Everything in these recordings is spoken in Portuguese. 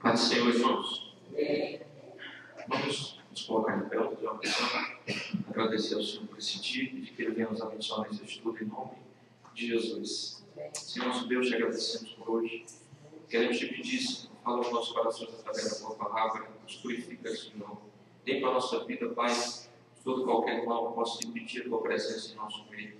Pai do Senhor, irmãos, vamos nos colocar em pé, fazer uma oração, agradecer ao Senhor por esse dia, pedir que Ele venha nos abençoar nesse estudo em nome de Jesus. Senhor, nosso Deus, te agradecemos por hoje. Queremos te pedir, Senhor, fala aos nossos corações através da tua palavra, nos purifica, Senhor. Limpa a nossa vida, Pai, todo qualquer mal possa impedir a tua presença em nosso meio.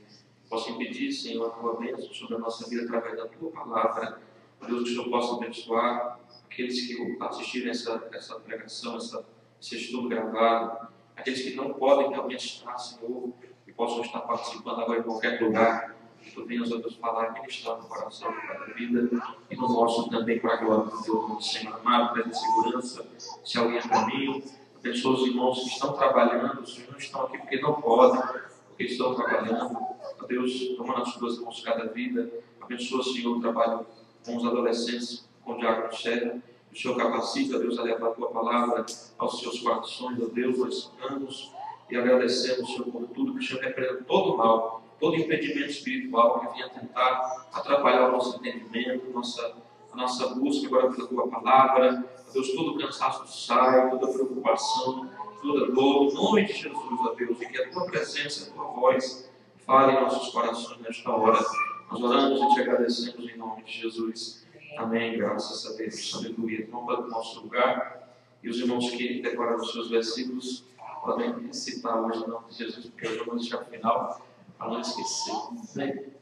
Possa impedir, Senhor, a tua bênção sobre a nossa vida através da tua palavra. Deus, que o Senhor possa abençoar aqueles que assistirem essa pregação, esse estudo gravado, aqueles que não podem realmente estar, Senhor, e possam estar participando agora em qualquer lugar, que tu venhas a nos falar, ministrar no coração de cada vida e no nosso também, para a glória do teu nome, Senhor amado, traz segurança, se alguém é caminho, abençoa os irmãos que estão trabalhando, os que não estão aqui porque não podem, porque estão trabalhando, ó Deus, toma nas tuas mãos cada vida, abençoa, Senhor, o trabalho com os adolescentes, com o diácono Sérgio, o Senhor capacita, Deus, a levar a tua palavra aos seus corações, ó Deus, nós amamos e agradecemos, Senhor, por tudo que o Senhor repreenda todo o mal, todo impedimento espiritual que vinha tentar atrapalhar o nosso entendimento, a nossa busca agora pela tua palavra, ó Deus, todo o cansaço sai, toda a preocupação, toda dor, em nome de Jesus, ó Deus, e que a tua presença, a tua voz fale em nossos corações nesta hora. Nós oramos e te agradecemos em nome de Jesus. Amém. Graças a Deus. Aleluia. Vamos para o nosso lugar. E os irmãos que decoraram os seus versículos podem recitar hoje em nome de Jesus, porque eu vou deixar o final para não esquecer. Amém.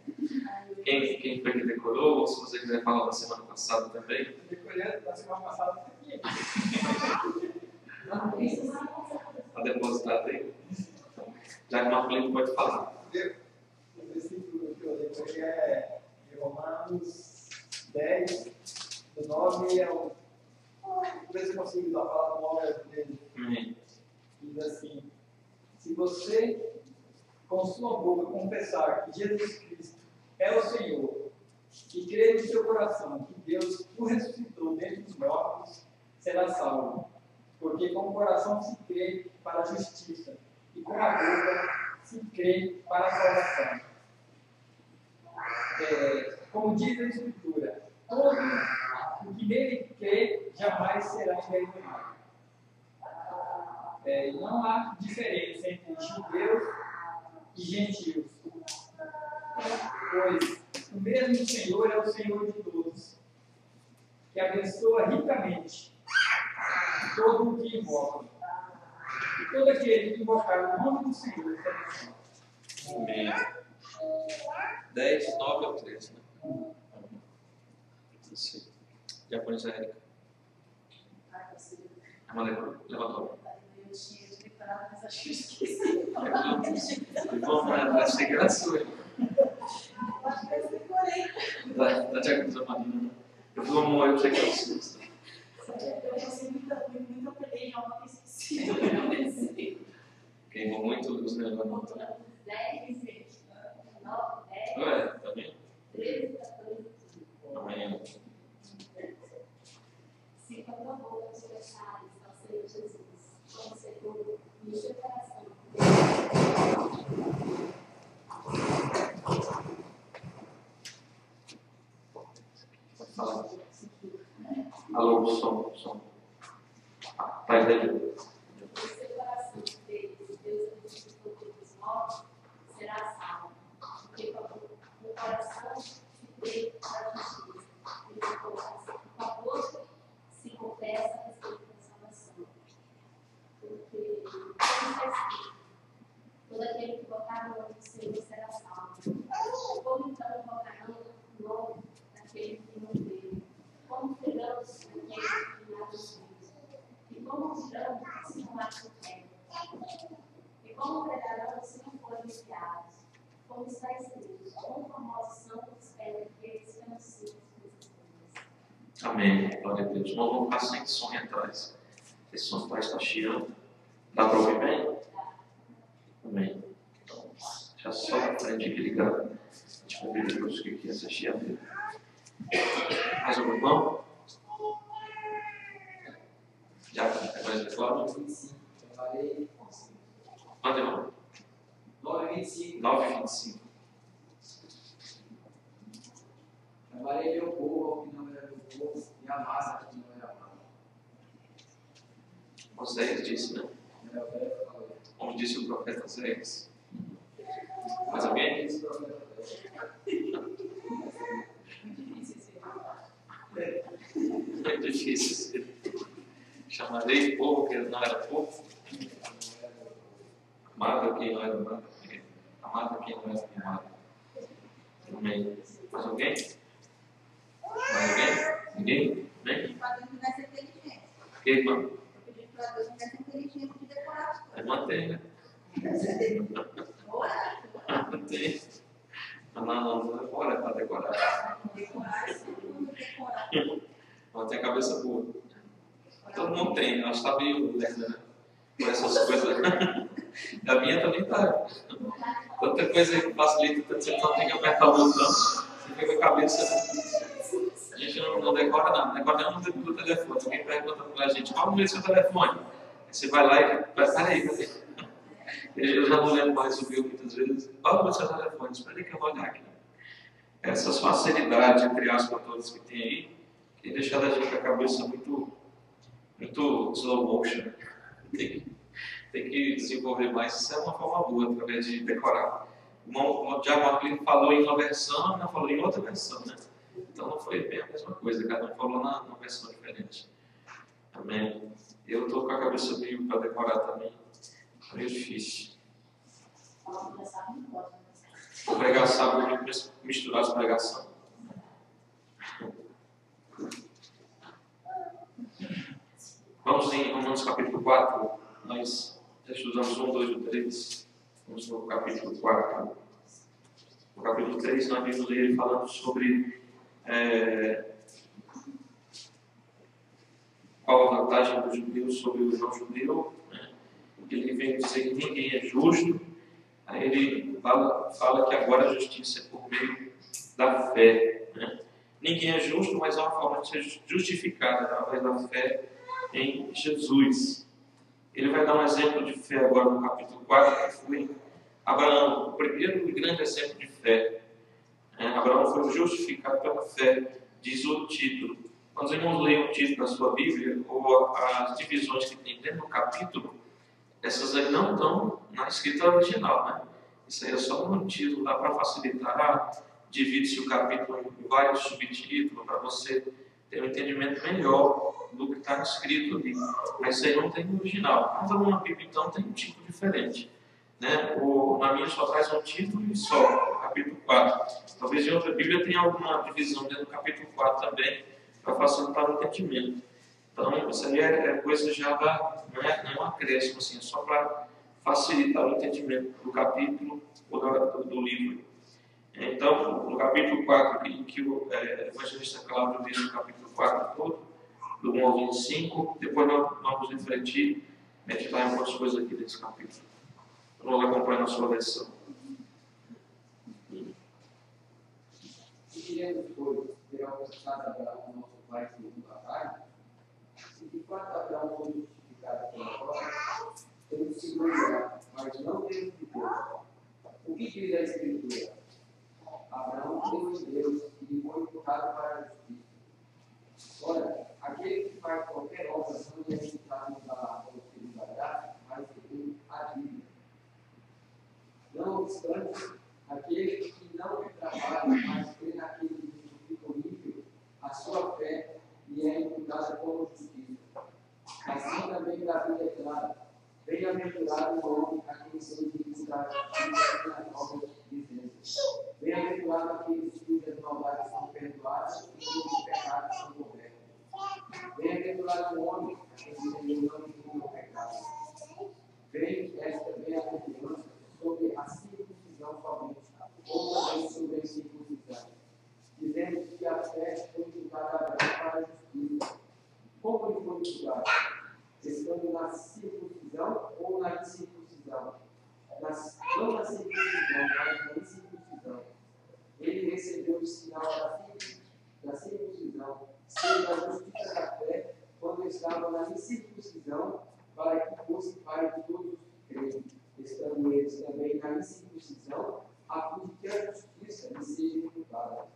Quem foi que decorou? Ou se você quiser falar da semana passada também. Eu decorei da semana passada aqui. Está depositado aí? Já que não falei, pode falar. O versículo que eu decorei é de Romanos 10, do 9 ao. Ver se eu consigo dar a palavra do 9 ao 13. Diz assim: se você com sua boca confessar que Jesus Cristo é o Senhor e crer no seu coração que Deus o ressuscitou dentre os mortos, será salvo. Porque com o coração se crê para a justiça e com a boca se crê para a salvação. Como diz a Escritura, todo o que nele crê jamais será envergonhado. Não há diferença entre judeus e gentios, pois o mesmo Senhor é o Senhor de todos, que abençoa ricamente todo o que invoca. E todo aquele que invocar o nome do Senhor será abençoado. Amém. 10, 9 ao 13. Né? Diaconisa Érica. Levantou. Eu tinha preparado, mas acho que eu esqueci. Vamos lá, vai ser graça. Eu acho que eu decorei. Da Diaconisa Marina. Eu vou amor, eu sei que é isso. Eu passei muita peleia, eu não esqueci. Queimou muito os negócios. 10, 20, 9, 10. Ué, tá bem? 13, 14. Amanhã. Se com a tua boca confessares ao Senhor Jesus, como Senhor, no seu coração. Pode falar. Alô, som. Faz daí. No seu coração deles, Deus ressuscitou dos mortos, será salvo. Porque no coração se crê para a justiça, e com a boca se confessa a respeito da salvação. Porque, como está escrito, todo aquele que botar no nome do Senhor será salvo. Como como está escrito, quão famosos são os aqueles que anunciam as coisas boas. Amém. Glória a Deus. Nós vamos ficar sem som atrás. Esse som atrás está chiando. Dá para ouvir bem? Amém. Então, já só aprende aqui ligado. Deixa eu ver depois o que é essa chiadeira. Mais algum irmão? Já? É mais claro? 25. Trabalhei. Quanto, irmão? 9,25. 9,25. Trabalhei meu povo, que não era meu povo, e a massa que não era massa. Oséias disse, né? Como disse o profeta Oséias. Mais alguém? Muito difícil. Chamarei povo que não era povo. Amado quem não era amado. Amado quem não era amado. Amém. Mais alguém? Mais alguém? Ninguém? Nem? Para Deus não vai ser inteligente. Que, irmão? Eu pedi para Deus não vai ser inteligente de decorar as coisas. Mantenha. Ora, Mantém. Não é fora para decorar. decorar isso tudo, decorar. Ela tem a cabeça boa. Todo mundo tem, ela está meio lerda, né? Por essas coisas. A minha também está. Tanta coisa que facilita, você só tem que apertar o botão. Você fica com a cabeça. A gente não decora nada, não decora nenhum número do telefone. Alguém pergunta para a gente: qual o número do seu telefone? Aí você vai lá e peraí. Eu já não lembro mais o meu muitas vezes. Qual o número do seu telefone? Espera aí que eu vou olhar aqui. Essas facilidades, entre aspas, todas que tem aí, que deixar a gente com a cabeça muito slow motion. Tem que desenvolver mais. Isso é uma forma boa, através de decorar. O Diago Marquinhos falou em uma versão, não falou em outra versão, né? Então não foi bem a mesma coisa, cada um falou numa versão diferente. Amém. Eu estou com a cabeça meio para decorar também. Meio difícil. Pregação, vou misturar as pregações. Vamos em Romanos capítulo 4. Nós já estudamos 1, 2 e 3. Vamos no capítulo 4. No capítulo 3, nós vimos ele falando sobre qual a vantagem do judeu sobre o não judeu. Né? Ele vem dizer que ninguém é justo. Aí ele fala que agora a justiça é por meio da fé. Né? Ninguém é justo, mas é uma forma de ser justificado através da fé em Jesus. Ele vai dar um exemplo de fé agora no capítulo 4, que foi Abraão, o primeiro e grande exemplo de fé. Abraão foi justificado pela fé, diz o título. Quando os irmãos leem o título da sua Bíblia, ou as divisões que tem dentro do capítulo, essas aí não estão na escrita original, né? Isso aí é só um título, dá para facilitar, divide-se o capítulo em vários subtítulos, para você ter um entendimento melhor do que está escrito ali. Mas isso aí não tem no original. Cada uma Bíblia, então, tem um título diferente. Né? Na minha só traz um título e só, capítulo 4. Talvez em outra Bíblia tenha alguma divisão dentro do capítulo 4 também, para facilitar o entendimento. Então, isso aí é coisa já não é um acréscimo, assim, é só para facilitar o entendimento do capítulo ou do livro. Então, no capítulo 4, em que o evangelista Cláudio diz o capítulo 4 todo, do 1 ao 25, depois nós vamos refletir, meditar em algumas coisas aqui desse capítulo. Vamos acompanhar a sua versão. Se queremos, pois, ter alcançado Abraão, nosso pai, segundo a carne, e de fato Abraão foi justificado pela prova, temos segurança, mas não temos de Deus. O que diz a Escritura? Abraão creu em Deus e lhe foi imputado para a justiça. Ora, aquele que faz qualquer obra não é imputado da segunda graça, mas segundo a dívida. Não obstante, aquele que não trabalha, mas crê naquele que justifica o ímpio, a sua fé lhe é imputada como justiça. Assim também Davi declara: bem-aventurado o homem a quem se imputada a justiça nas obras dizendo: bem-aventurado aqueles cujas maldades são perdoadas e cujos pecados são cobertos. Bem-aventurado o homem a quem o Senhor não imputa o pecado. Vem esta bem-aventurança sobre a circuncisão somente, circuncidado? Estando na circuncisão ou na incircuncisão? Não na circuncisão, mas na incircuncisão. Ele recebeu o sinal da circuncisão, sendo a justiça da fé, quando estava na incircuncisão, para que fosse pai de todos os que creem, estando eles também na incircuncisão, a fim de que a justiça lhe seja imputada.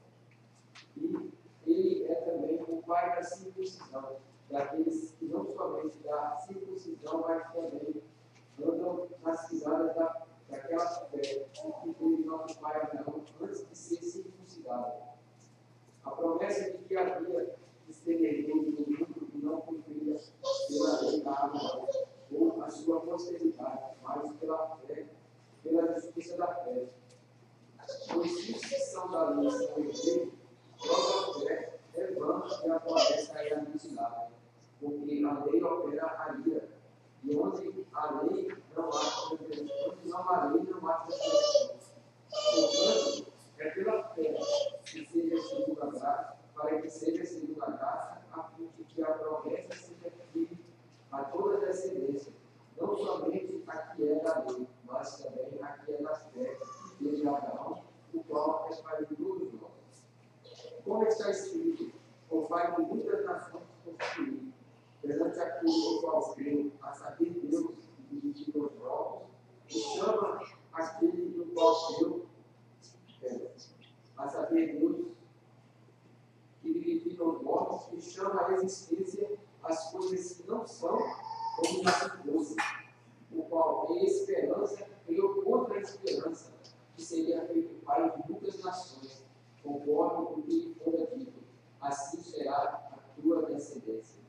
E ele é também o pai da circuncisão, daqueles que não somente da circuncisão, mas também andam nas pisadas daquela fé que teve nosso pai Abraão antes de ser circuncidado. A promessa de que havia de ser herdeiro do mundo e não cumprida pela lei da Abraão, ou a sua posteridade, mas pela fé, pela justiça da fé. Pois se os que são da lei são herdeiros, logo a fé é vã e a promessa é aniquilada, porque a lei opera a ira, e onde a lei não há transgressão. Portanto, é pela fé que seja segundo a graça, para que seja segundo a graça, a fim de que a promessa seja firme a toda descendência, não somente a que é da lei, mas também a que é da fé, que fez Abraão, o qual é pai de todos nós. Como está escrito, o pai de muitas nações constituído, perante aquele no qual creu, a saber Deus que dividiu os povos, e chama aquele no qual creu, a saber Deus que vivifica os mortos, e chama a existência as coisas que não são como já se fosse, o qual em esperança criou outra esperança, que seria feito pai de muitas nações, conforme o que lhe fora dito, assim será a tua descendência.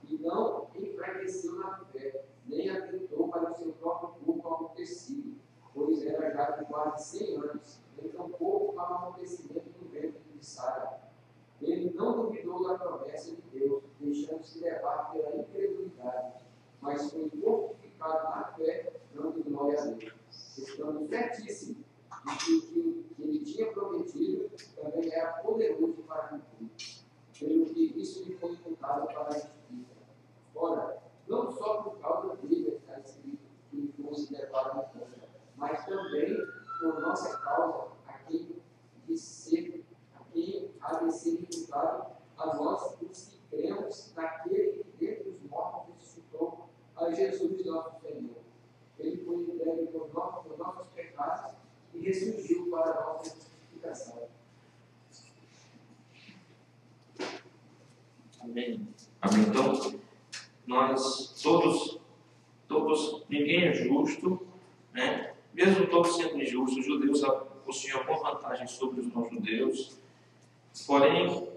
E não enfraqueceu na fé, nem atentou para o seu próprio corpo ao tecido, pois era já de quase 100 anos, nem tampouco para o acontecimento do ventre de Sara. Ele não duvidou da promessa de Deus, deixando-se levar pela incredulidade, mas foi fortificado na fé, dando glória a Deus, estando certíssimo de que o que ele tinha prometido também era poderoso para cumprir, pelo que isso lhe foi imputado para a justiça. Ora, não só por causa dele está escrito que ele fosse levado em conta, mas também por nossa causa, a quem há de ser imputado a nós, os que cremos naquele que dentre os mortos ressuscitou a Jesus nosso Senhor. Ele foi entregue por nossos pecados e ressurgiu para a nossa justificação. Amém. Amém. Então, nós todos, ninguém é justo, né? Mesmo todos sendo injustos, os judeus possuem alguma vantagem sobre os não-judeus, porém,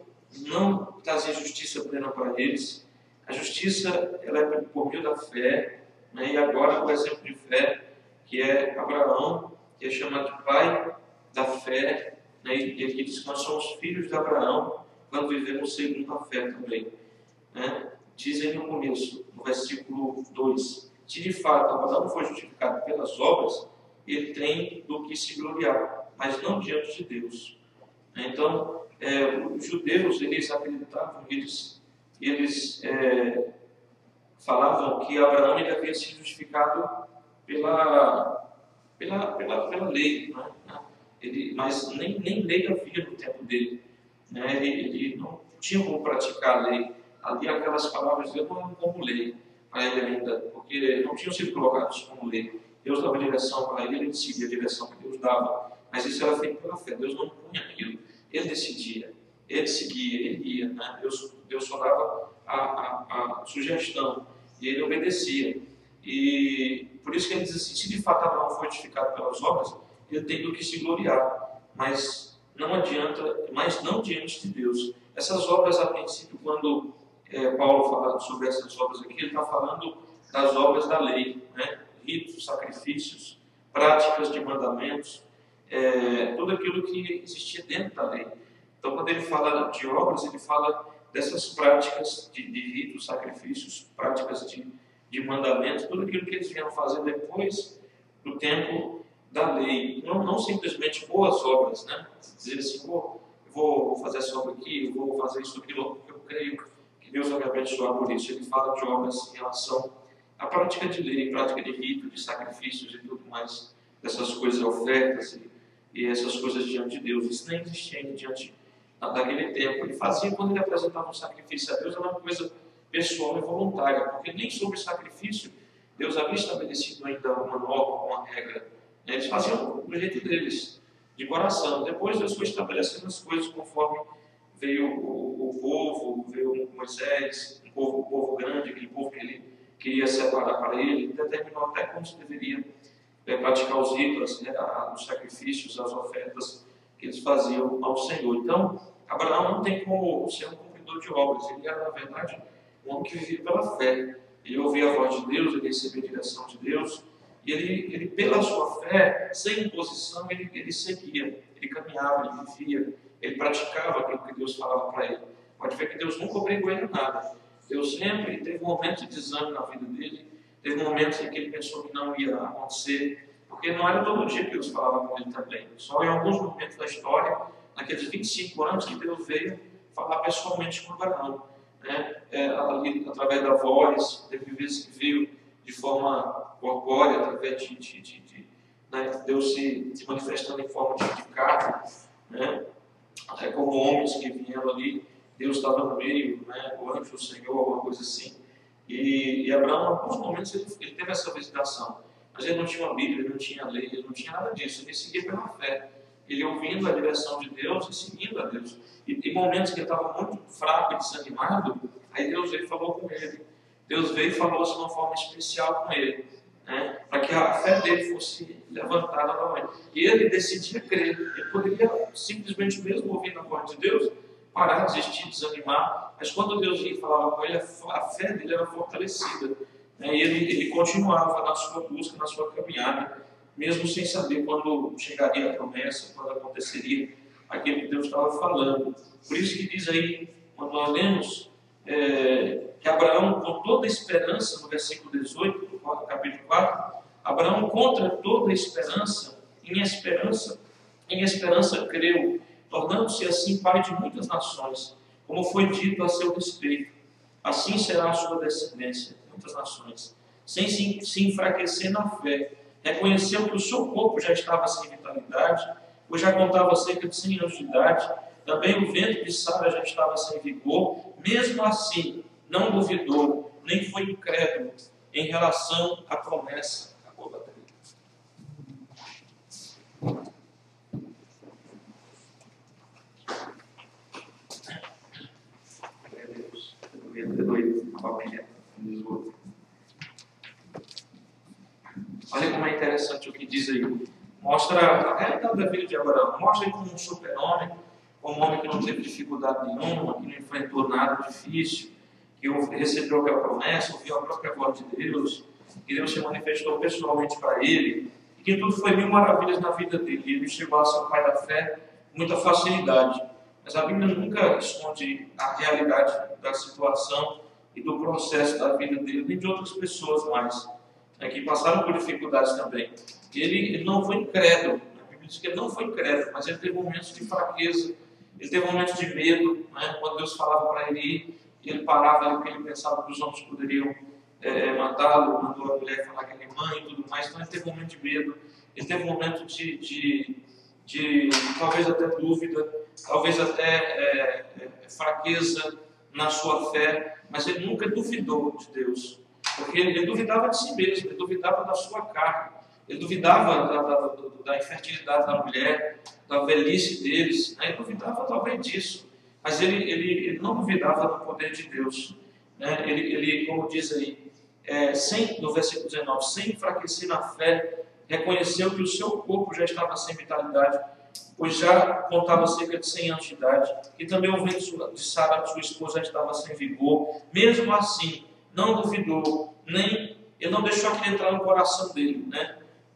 não trazia justiça plena para eles. A justiça, ela é por meio da fé, né? E agora o exemplo de fé, que é Abraão, que é chamado de pai da fé, né? E aqui diz que nós somos filhos de Abraão, quando vivemos segundo a fé também, né? Dizem no começo, no versículo 2, se de fato Abraão foi justificado pelas obras, ele tem do que se gloriar, mas não diante de Deus. Então, os judeus, eles acreditavam, eles falavam que Abraão ele havia sido justificado pela lei, né? Mas nem lei havia no tempo dele, né? Ele não tinha como praticar a lei. Ali aquelas palavras de Deus não eram como lei para ele ainda, porque não tinham sido colocados como lei. Deus dava direção para ele, ele decidia a direção que Deus dava, mas isso era feito pela fé. Deus não punha aquilo, ele decidia, ele seguia, ele ia, né? Deus só dava a sugestão e ele obedecia. E por isso que ele diz assim: se de fato Abraão foi edificado pelas obras, ele tem do que se gloriar, mas não adianta, mas não diante de Deus. Essas obras, a princípio, quando Paulo fala sobre essas obras aqui, ele está falando das obras da lei, né? Ritos, sacrifícios, práticas de mandamentos, tudo aquilo que existia dentro da lei. Então, quando ele fala de obras, ele fala dessas práticas de ritos, sacrifícios, práticas de mandamentos, tudo aquilo que eles vieram fazer depois do tempo da lei. Não simplesmente boas obras, né? Dizer assim, vou fazer essa obra aqui, vou fazer isso, aquilo, porque eu creio que que Deus vai me abençoar por isso. Ele fala de obras em relação à prática de lei, prática de rito, de sacrifícios e tudo mais, dessas coisas, ofertas e essas coisas diante de Deus. Isso nem existia ainda diante daquele tempo. Ele fazia quando ele apresentava um sacrifício a Deus, era uma coisa pessoal e voluntária, porque nem sobre sacrifício Deus havia estabelecido ainda uma norma, uma regra. Eles faziam do jeito deles, de coração. Depois Deus foi estabelecendo as coisas conforme veio o povo, veio Moisés, um povo grande, aquele povo que ele queria separar para ele, determinou até como se deveria praticar os ritos, os sacrifícios, as ofertas que eles faziam ao Senhor. Então, Abraão não tem como ser um cumpridor de obras, ele era, na verdade, um homem que vivia pela fé. Ele ouvia a voz de Deus, ele recebia a direção de Deus, e ele pela sua fé, sem imposição, ele seguia, ele caminhava, ele vivia, ele praticava aquilo que Deus falava para ele. Pode ver que Deus nunca obrigou ele a nada. Deus sempre teve momentos de desânimo na vida dele, teve momentos em que ele pensou que não ia acontecer, porque não era todo dia que Deus falava com ele também. Só em alguns momentos da história, naqueles 25 anos, que Deus veio falar pessoalmente com Abraão, ali, através da voz. Teve vezes que veio de forma corpórea, através de Deus se manifestando em forma de carne, até como homens que vieram ali, Deus estava no meio, o anjo do Senhor, alguma coisa assim. E Abraão, em alguns momentos, ele teve essa visitação, mas ele não tinha uma Bíblia, ele não tinha lei, ele não tinha nada disso, ele seguia pela fé, ele ouvindo a direção de Deus e seguindo a Deus. E em momentos que ele estava muito fraco e desanimado, aí Deus veio e falou com ele. Deus veio e falou de uma forma especial com ele, para que a fé dele fosse levantada novamente. E ele decidia crer. Ele poderia simplesmente, mesmo ouvindo a voz de Deus, parar, desistir, desanimar. Mas quando Deus vinha e falava com ele, a fé dele era fortalecida. E ele continuava na sua busca, na sua caminhada, mesmo sem saber quando chegaria a promessa, quando aconteceria aquilo que Deus estava falando. Por isso que diz aí, quando nós lemos, que Abraão, com toda a esperança, no versículo 18, do capítulo 4, Abraão, contra toda a esperança, em esperança creu, tornando-se assim pai de muitas nações, como foi dito a seu respeito. Assim será a sua descendência, muitas nações. Sem se enfraquecer na fé, reconheceu que o seu corpo já estava sem vitalidade, pois já contava cerca de 100 anos de idade. Também o ventre de Sara já estava sem vigor. Mesmo assim, não duvidou, nem foi incrédulo em relação à promessa. Acabou a bateria. Olha como é interessante o que diz aí. Mostra a realidade da vida de Abraão. Mostra ele como um super-homem, como um homem que não teve dificuldade nenhuma, que não enfrentou nada difícil, que recebeu aquela promessa, ouviu a própria voz de Deus, que Deus se manifestou pessoalmente para ele, e que tudo foi mil maravilhas na vida dele. E ele chegou a ser o pai da fé com muita facilidade. Mas a Bíblia nunca esconde a realidade da situação e do processo da vida dele, nem de outras pessoas mais, que passaram por dificuldades também. Ele não foi incrédulo. A Bíblia diz que ele não foi incrédulo, mas ele teve momentos de fraqueza, ele teve momentos de medo, quando Deus falava para ele ir, ele parava porque ele pensava que os homens poderiam matá-lo, mandou a mulher falar que ele é mãe e tudo mais. Então ele teve um momento de medo, ele teve um momento de talvez até dúvida, talvez até fraqueza na sua fé, mas ele nunca duvidou de Deus, porque ele duvidava de si mesmo, ele duvidava da sua carne, ele duvidava da infertilidade da mulher, da velhice deles, ele duvidava talvez disso, mas ele não duvidava do poder de Deus. Ele, como diz aí, no versículo 19, sem enfraquecer na fé, reconheceu que o seu corpo já estava sem vitalidade, pois já contava cerca de 100 anos de idade, e também o ventre de Sara, sua esposa, já estava sem vigor. Mesmo assim, não duvidou, ele não deixou aquilo entrar no coração dele,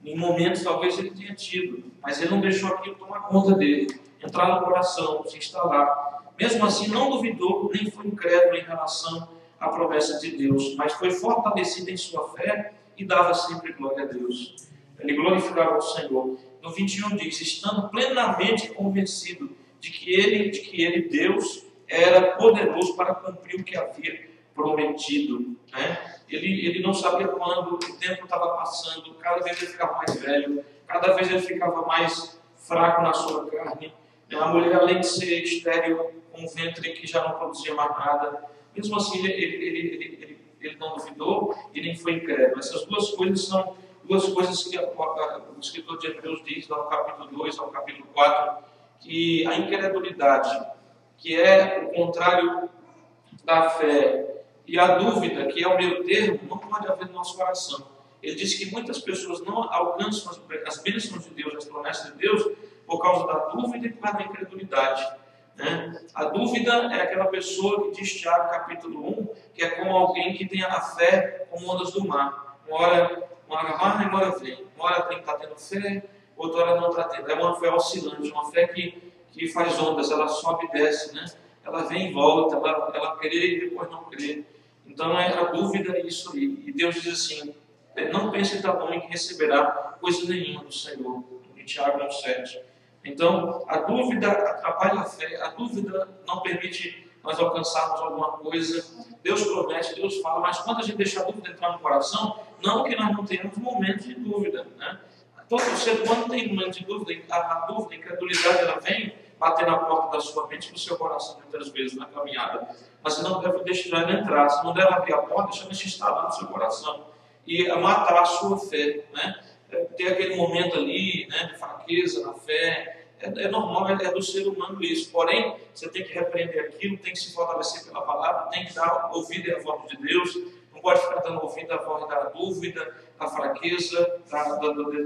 Em momentos talvez ele tenha tido, mas ele não deixou aquilo tomar conta dele, entrar no coração, se instalar. Mesmo assim, não duvidou, nem foi incrédulo em relação à promessa de Deus, mas foi fortalecido em sua fé e dava sempre glória a Deus. Ele glorificava o Senhor. No 21 diz, estando plenamente convencido de que ele, Deus, era poderoso para cumprir o que havia prometido, né? Ele não sabia quando, o tempo estava passando, cada vez ele ficava mais velho, cada vez ele ficava mais fraco na sua carne. A mulher, além de ser estéril, com um ventre que já não produzia mais nada, mesmo assim ele não duvidou e nem foi incrédulo. Essas duas coisas são duas coisas que o escritor de Hebreus diz, no capítulo 2 ao capítulo 4, que a incredulidade, que é o contrário da fé, e a dúvida, que é o meio termo, não pode haver no nosso coração. Ele diz que muitas pessoas não alcançam as bênçãos de Deus, as promessas de Deus, por causa da dúvida e por causa da incredulidade, né? A dúvida é aquela pessoa que diz Tiago capítulo 1, que é como alguém que tem a fé como ondas do mar. Uma hora vai e uma hora vem. Uma hora está tendo fé, outra hora não está tendo. É uma fé oscilante, uma fé que faz ondas, ela sobe e desce, né? Ela vem e volta, ela crê e depois não crê. Então a dúvida é isso aí. E Deus diz assim: não pense também que receberá coisa nenhuma do Senhor. Em Tiago 1,7. Então, a dúvida atrapalha a fé, a dúvida não permite nós alcançarmos alguma coisa. Deus promete, Deus fala, mas quando a gente deixa a dúvida entrar no coração, não que nós não tenhamos momentos de dúvida, né? Todo ser humano tem momentos de dúvida, a dúvida, a incredulidade, ela vem bater na porta da sua mente, do seu coração, muitas vezes, na caminhada. Mas você não deve deixar ela entrar, você não deve abrir a porta, deixando esse estado no seu coração e matar a sua fé, né? Ter aquele momento ali, né, de fraqueza na fé, é normal, é do ser humano isso. Porém, você tem que repreender aquilo, tem que se fortalecer pela palavra, tem que dar ouvido à voz de Deus, não pode ficar dando ouvido à voz da dúvida, da fraqueza,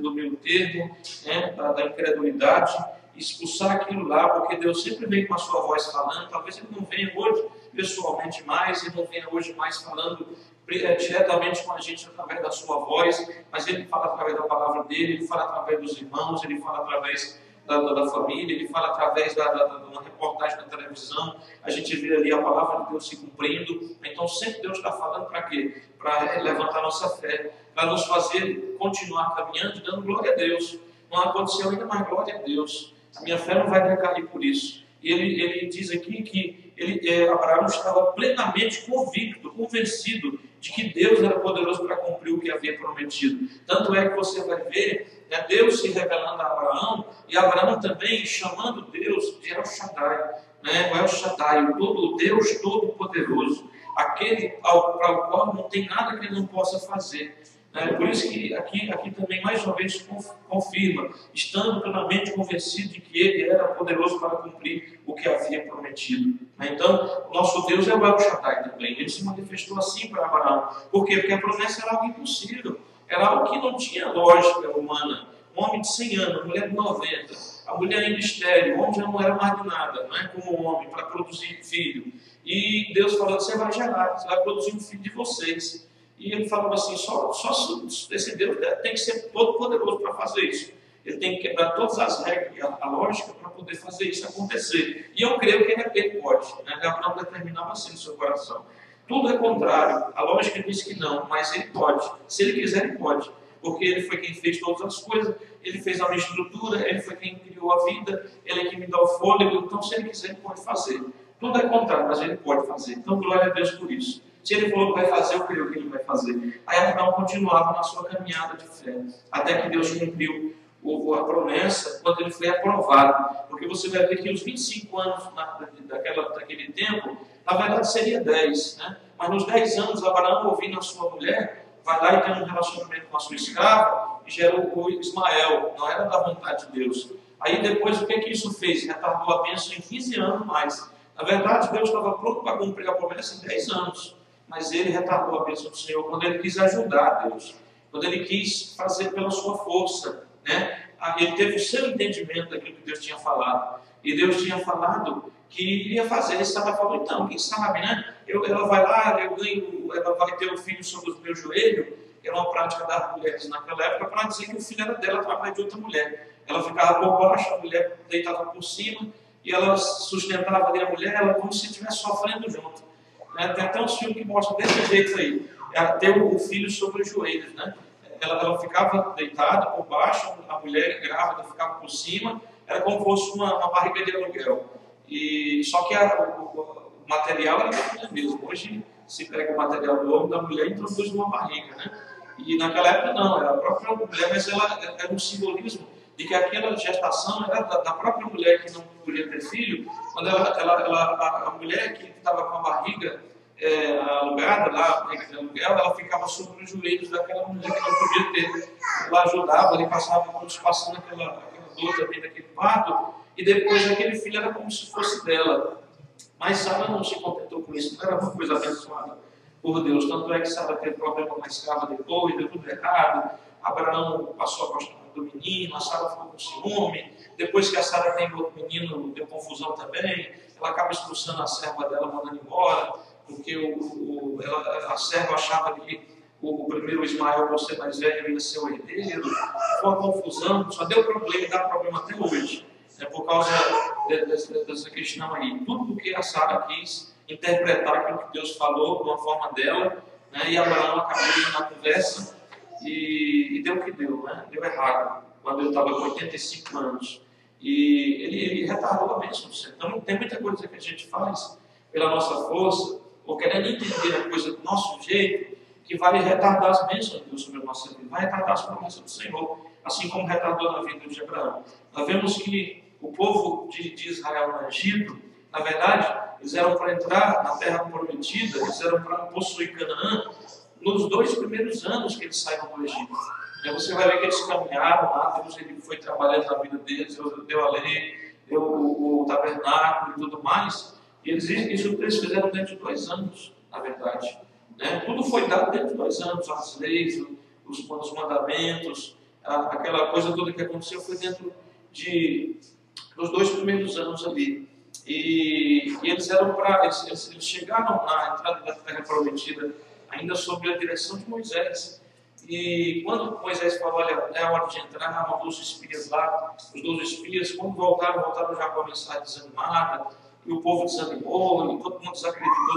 do meio termo, né, da incredulidade, expulsar aquilo lá, porque Deus sempre vem com a sua voz falando. Talvez ele não venha hoje pessoalmente mais, ele não venha hoje mais falando diretamente com a gente através da sua voz, mas ele fala através da palavra dele, ele fala através dos irmãos, ele fala através da família, ele fala através de uma reportagem na televisão. A gente vê ali a palavra de Deus se cumprindo. Então sempre Deus está falando para quê? Para levantar nossa fé, para nos fazer continuar caminhando, dando glória a Deus. Não aconteceu ainda, mais glória a Deus. A minha fé não vai decair por isso. E ele diz aqui que Abraão estava plenamente convencido de que Deus era poderoso para cumprir o que havia prometido. Tanto é que você vai ver, né, Deus se revelando a Abraão, e Abraão também chamando Deus de El Shaddai, né, o El Shaddai, o Deus Todo-Poderoso, aquele para o qual não tem nada que ele não possa fazer. Por isso que aqui também mais uma vez confirma, estando plenamente convencido de que ele era poderoso para cumprir o que havia prometido. Então, o nosso Deus é o El Shaddai também. Ele se manifestou assim para Abraão. Por quê? Porque a promessa era algo impossível, era algo que não tinha lógica humana. Um homem de 100 anos, uma mulher de 90, a mulher ainda estéril, o homem já não era mais de nada, não é como um homem para produzir filho. E Deus falou: você vai gerar, você vai produzir um filho de vocês. E ele falava assim: só esse Deus tem que ser todo poderoso para fazer isso. Ele tem que quebrar todas as regras e a lógica para poder fazer isso acontecer. E eu creio que ele pode, né? Abraão determinava assim no seu coração. Tudo é contrário, a lógica diz que não, mas ele pode. Se ele quiser, ele pode. Porque ele foi quem fez todas as coisas, ele fez a minha estrutura, ele foi quem criou a vida, ele é quem me dá o fôlego. Então, se ele quiser, ele pode fazer. Tudo é contrário, mas ele pode fazer. Então, glória a Deus por isso. Se ele falou que vai fazer, eu creio que ele vai fazer. Aí Abraão continuava na sua caminhada de fé, até que Deus cumpriu a promessa quando ele foi aprovado. Porque você vai ver que os 25 anos daquele tempo, na verdade seria 10, né? Mas nos 10 anos, Abraão, ouvindo a sua mulher, vai lá e tem um relacionamento com a sua escrava e gera o Ismael. Não era da vontade de Deus. Aí depois, o que isso fez? Retardou a bênção em 15 anos mais. Na verdade, Deus estava pronto para cumprir a promessa em 10 anos. Mas ele retardou a bênção do Senhor quando ele quis ajudar Deus, quando ele quis fazer pela sua força, né? Ele teve o seu entendimento daquilo que Deus tinha falado, e Deus tinha falado que iria fazer. Ele estava falando: então, quem sabe, né? Ela vai lá, ela vai ter um filho sobre os meus joelhos. Era uma prática das mulheres naquela época para dizer que o filho era dela através de outra mulher. Ela ficava por baixo, a mulher deitava por cima, e ela sustentava ali a mulher, ela como se estivesse sofrendo junto. Tem até uns filmes que mostram desse jeito aí. Ela tem o filho sobre os joelhos, né? Ela ficava deitada por baixo, a mulher grávida ficava por cima, era como se fosse uma barriga de aluguel. E, só que o material era da mulher mesmo. Hoje se pega o material do homem, da mulher e introduz numa barriga, né? E naquela época não, era a própria mulher, mas ela era um simbolismo de que aquela gestação era da própria mulher que não podia ter filho. Quando a mulher que estava com a barriga alugada lá, de aluguel, ela ficava sobre os joelhos daquela mulher que não podia ter. Ela ajudava, ele passava passando aquela dor também daquele parto, e depois aquele filho era como se fosse dela. Mas Sara não se contentou com isso, não era uma coisa abençoada por Deus. Tanto é que Sara teve problema com a escrava depois, deu tudo errado. Abraão passou a gostar do menino, a Sara ficou com ciúme. Depois que a Sara tem outro menino, deu confusão também. Ela acaba expulsando a serva dela, mandando embora, porque a serva achava que o primeiro Ismael, por ser mais velho, ia ser o herdeiro. Foi uma confusão, só deu problema e dá problema até hoje. Por causa dessa questão aí. Tudo porque a Sara quis interpretar aquilo que Deus falou de uma forma dela, né? E Abraão acabou indo na conversa e deu o que deu, né? Deu errado, quando ele estava com 85 anos. E ele retardou a bênção do Senhor. Então tem muita coisa que a gente faz pela nossa força, ou querendo entender a coisa do nosso jeito, que vai retardar as bênçãos de Deus sobre a nossa vida, vai retardar as promessas do Senhor, assim como retardou na vida de Abraão. Nós vemos que o povo de Israel no Egito, na verdade, eles eram para entrar na terra prometida, eles eram para possuir Canaã nos 2 primeiros anos que eles saíram do Egito. E você vai ver que eles caminharam lá, Deus ele foi trabalhando na vida deles, deu a lei, deu o tabernáculo e tudo mais. E isso eles fizeram dentro de 2 anos, na verdade. Né? Tudo foi dado dentro de 2 anos, as leis, os mandamentos, aquela coisa toda que aconteceu foi dentro dos 2 primeiros anos ali. E eles eram eles chegaram na entrada da terra prometida ainda sob a direção de Moisés. E quando Moisés falou, olha, é a hora de entrar, mandou os espias lá, os 12 espias, quando voltaram já com a mensagem desanimada, e o povo desanimou, e todo mundo desacreditou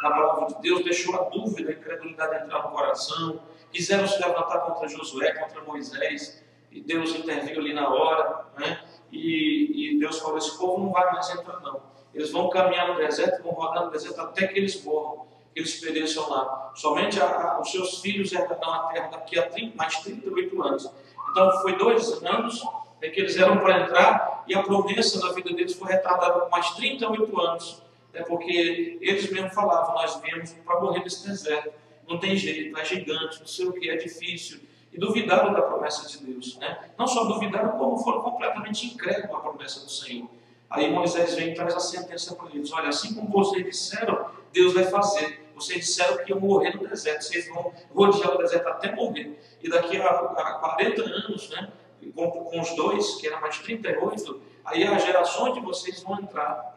na palavra de Deus, deixou a dúvida, a incredulidade entrar no coração, quiseram se levantar contra Josué, contra Moisés, e Deus interviu ali na hora, né? E Deus falou, esse povo não vai mais entrar não. Eles vão caminhar no deserto, vão rodar no deserto até que eles morram, que eles pereçam lá. Somente os seus filhos herdarão a terra daqui a mais 38 anos. Então foi 2 anos que eles eram para entrar, e a promessa da vida deles foi retardada por mais 38 anos. Porque eles mesmos falavam, nós viemos para morrer nesse deserto. Não tem jeito, é gigante, não sei o que, é difícil. E duvidaram da promessa de Deus, né? Não só duvidaram, como foram completamente incrédulos à promessa do Senhor. Aí Moisés vem e traz a sentença para eles, olha, assim como vocês disseram, Deus vai fazer. Vocês disseram que iam morrer no deserto, vocês vão rodear o deserto até morrer. E daqui a 40 anos, né, com os 2, que era mais 38, aí as gerações de vocês vão entrar